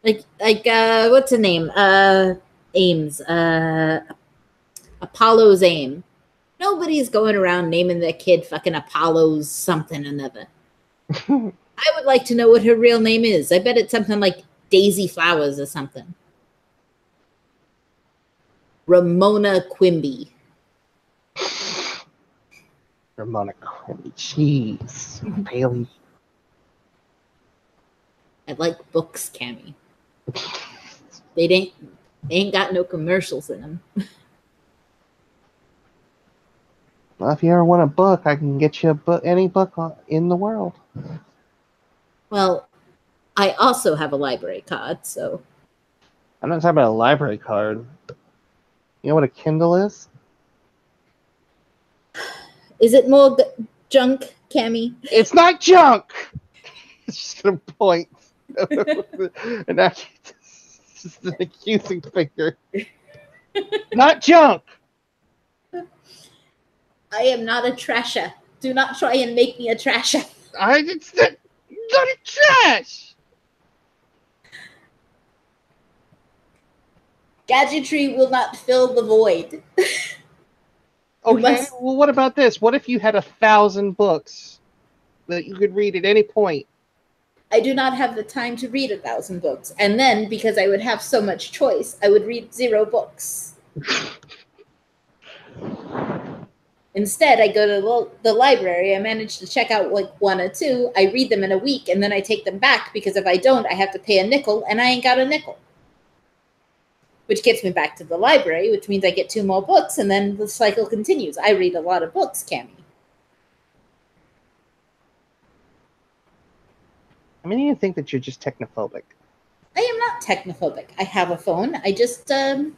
Like what's a name? Ames. Apollo's Aim. Nobody's going around naming their kid fucking Apollo's something or another. I would like to know what her real name is. I bet it's something like Daisy Flowers or something. Ramona Quimby. Ramona Quimby. Jeez. Bailey. I like books, Cammy. They ain't got no commercials in them. Well, if you ever want a book, I can get you a book, any book in the world. Well, I also have a library card, so. I'm not talking about a library card. You know what a Kindle is? Is it more junk, Cammy? It's not junk! It's just gonna point. And just an accusing finger. Not junk! I am not a trasher. Do not try and make me a trasher. It's not a trash! Gadgetry will not fill the void. Okay, well, what about this? What if you had 1,000 books that you could read at any point? I do not have the time to read 1,000 books. And then, because I would have so much choice, I would read 0 books. Instead, I go to the library. I manage to check out like 1 or 2. I read them in a week, and then I take them back, because if I don't, I have to pay a nickel, and I ain't got a nickel. Which gets me back to the library, which means I get 2 more books, and then the cycle continues. I read a lot of books, Cammy. I mean, you think that you're just technophobic. I am not technophobic. I have a phone. I just, I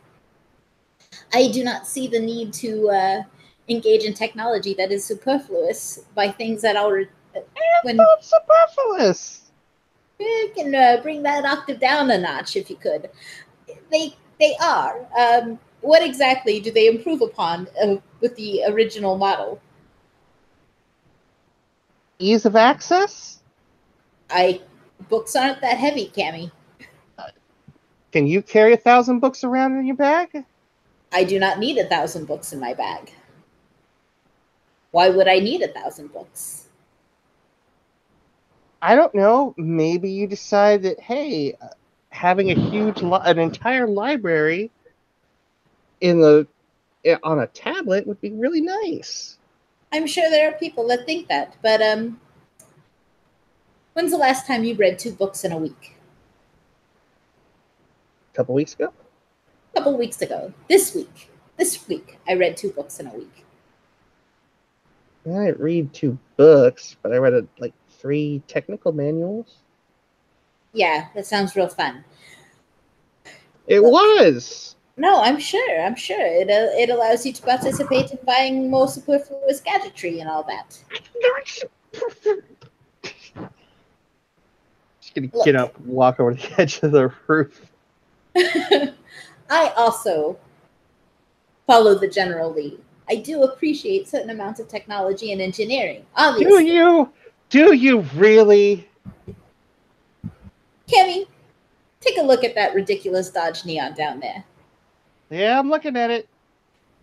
do not see the need to engage in technology that is superfluous by things that are... Not superfluous! You can bring that octave down a notch if you could. They are. What exactly do they improve upon with the original model? Ease of access? Books aren't that heavy, Cammy. Can you carry 1,000 books around in your bag? I do not need 1,000 books in my bag. Why would I need 1,000 books? I don't know. Maybe you decide that, hey, having an entire library on a tablet would be really nice. I'm sure there are people that think that, but when's the last time you read 2 books in a week? A couple weeks ago? A couple weeks ago. This week, I read 2 books in a week. I didn't read 2 books, but I read like 3 technical manuals. Yeah, that sounds real fun. It was! No, I'm sure. It allows you to participate in buying more superfluous gadgetry and all that. Just gonna get up and walk over the edge of the roof. I also follow the general lead. I do appreciate certain amounts of technology and engineering, obviously. Do you really? Cammy, take a look at that ridiculous Dodge Neon down there. Yeah, I'm looking at it.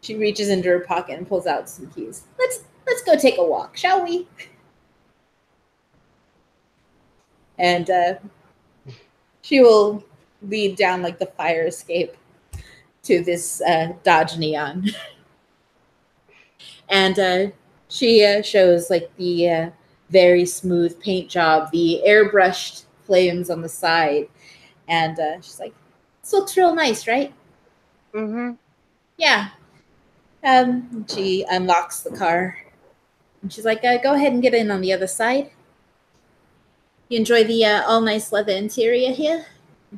She reaches into her pocket and pulls out some keys. Let's go take a walk, shall we? And she will lead down like the fire escape to this Dodge Neon. And she shows like the very smooth paint job, the airbrushed flames on the side. And she's like, this looks real nice, right? Mm-hmm. Yeah. She unlocks the car. And she's like, go ahead and get in on the other side. You enjoy the all nice leather interior here?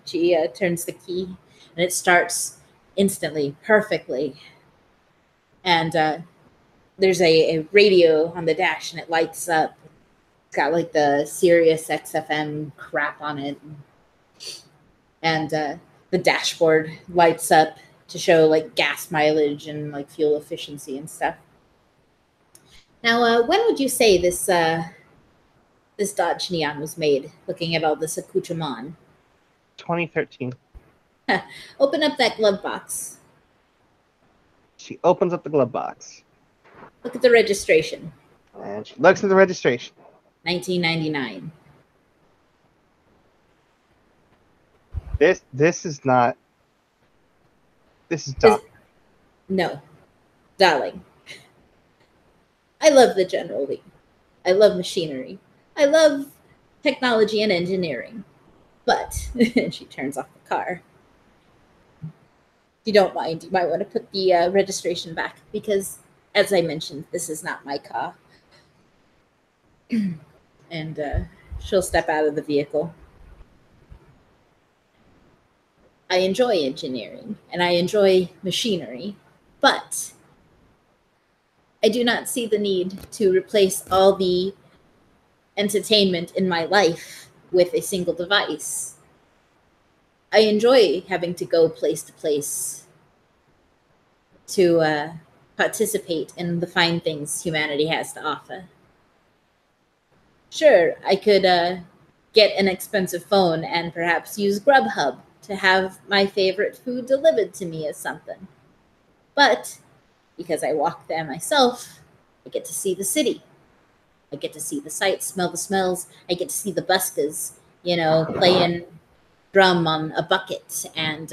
She turns the key, and it starts instantly, perfectly. And there's a radio on the dash, and it lights up. It's got like the Sirius XFM crap on it. And the dashboard lights up to show like gas mileage and like fuel efficiency and stuff. Now, when would you say this Dodge Neon was made? Looking at all this accoutrement. 2013. Open up that glove box. She opens up the glove box. Look at the registration. And she looks at the registration. 1999. This is not. This is Doc. No, darling. I love the General Lee. I love machinery. I love technology and engineering. But, and she turns off the car. If you don't mind, you might want to put the registration back because, as I mentioned, this is not my car. And she'll step out of the vehicle. I enjoy engineering and I enjoy machinery, but I do not see the need to replace all the entertainment in my life with a single device. I enjoy having to go place to place to participate in the fine things humanity has to offer. Sure, I could get an expensive phone and perhaps use Grubhub to have my favorite food delivered to me as something. But because I walk there myself, I get to see the city. I get to see the sights, smell the smells. I get to see the buskers, playing drum on a bucket, and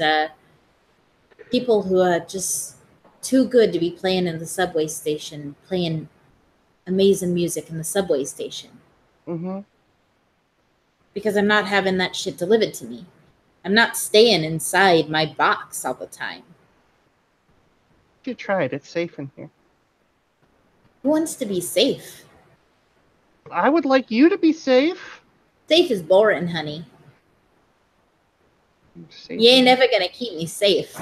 people who are just too good to be playing in the subway station, playing amazing music in the subway station. Mm-hmm. Because I'm not having that shit delivered to me. I'm not staying inside my box all the time. You tried. It's safe in here. Who wants to be safe? I would like you to be safe. Safe is boring, honey. Safe You ain't never gonna keep me safe.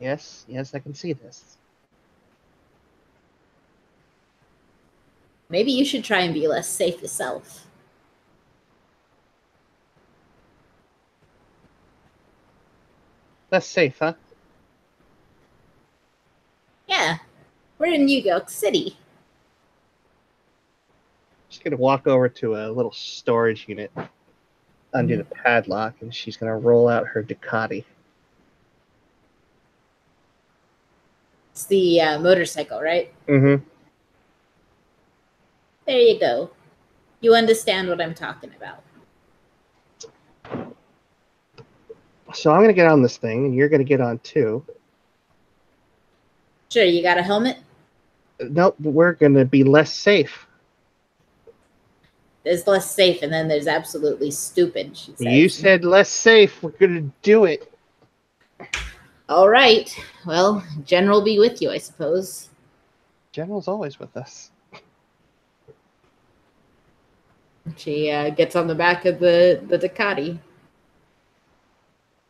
Yes, I can see this. Maybe you should try and be less safe yourself. Less safe, huh? Yeah, we're in New York City. She's gonna walk over to a little storage unit, undo the padlock, and she's gonna roll out her Ducati. It's the motorcycle, right? Mm-hmm. There you go. You understand what I'm talking about. So I'm gonna get on this thing, and you're gonna get on too. Sure, you got a helmet? Nope, we're gonna be less safe. There's less safe, and then there's absolutely stupid, she says. You said less safe. We're gonna do it. All right. Well, General be with you, I suppose. General's always with us. She gets on the back of the Ducati.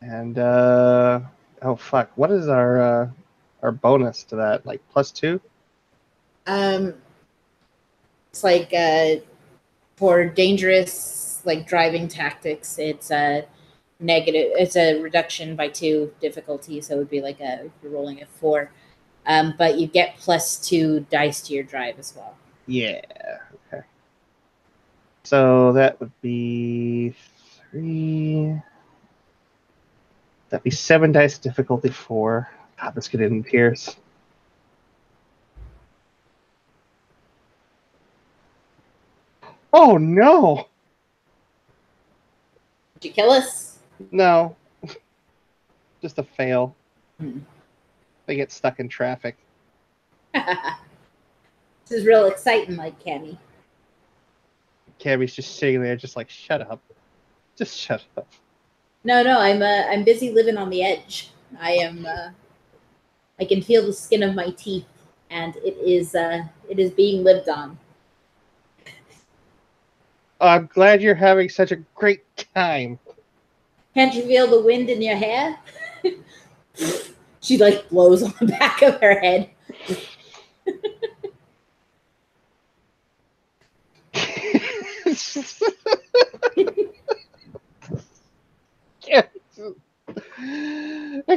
And oh fuck, what is our bonus to that? Like +2? It's like for dangerous like driving tactics, it's a negative. It's a reduction by 2 difficulty, so it would be like if you're rolling a 4. But you get +2 dice to your drive as well. Yeah. Okay. So that would be 3. That'd be 7 dice, difficulty 4. God, let's get in Pierce. Oh no! Did you kill us? No. Just a fail. Hmm. They get stuck in traffic. This is real exciting, like Cammy. Cammy's just sitting there, just like, shut up. Just shut up. No, I'm busy living on the edge. I can feel the skin of my teeth, and it is being lived on. I'm glad you're having such a great time. Can't you feel the wind in your hair? She like blows on the back of her head.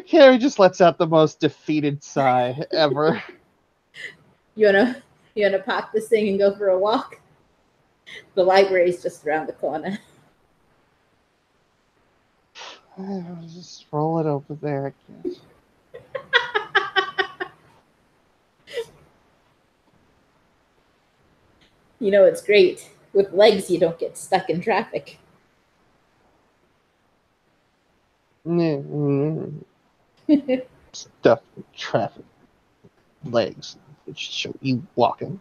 Carrie just lets out the most defeated sigh ever. You wanna park this thing and go for a walk? The library's just around the corner. Just roll it over there, I guess. You know, it's great. With legs, you don't get stuck in traffic. Stuff, traffic, legs. It should show you walking.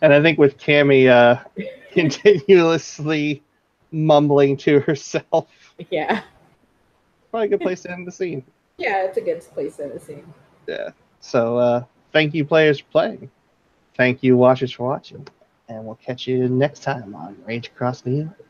And I think with Cammy continuously mumbling to herself. Yeah. Probably a good place to end the scene. Yeah, it's a good place to the scene. Yeah. So thank you, players, for playing. Thank you, watchers, for watching. And we'll catch you next time on Rage Across New York.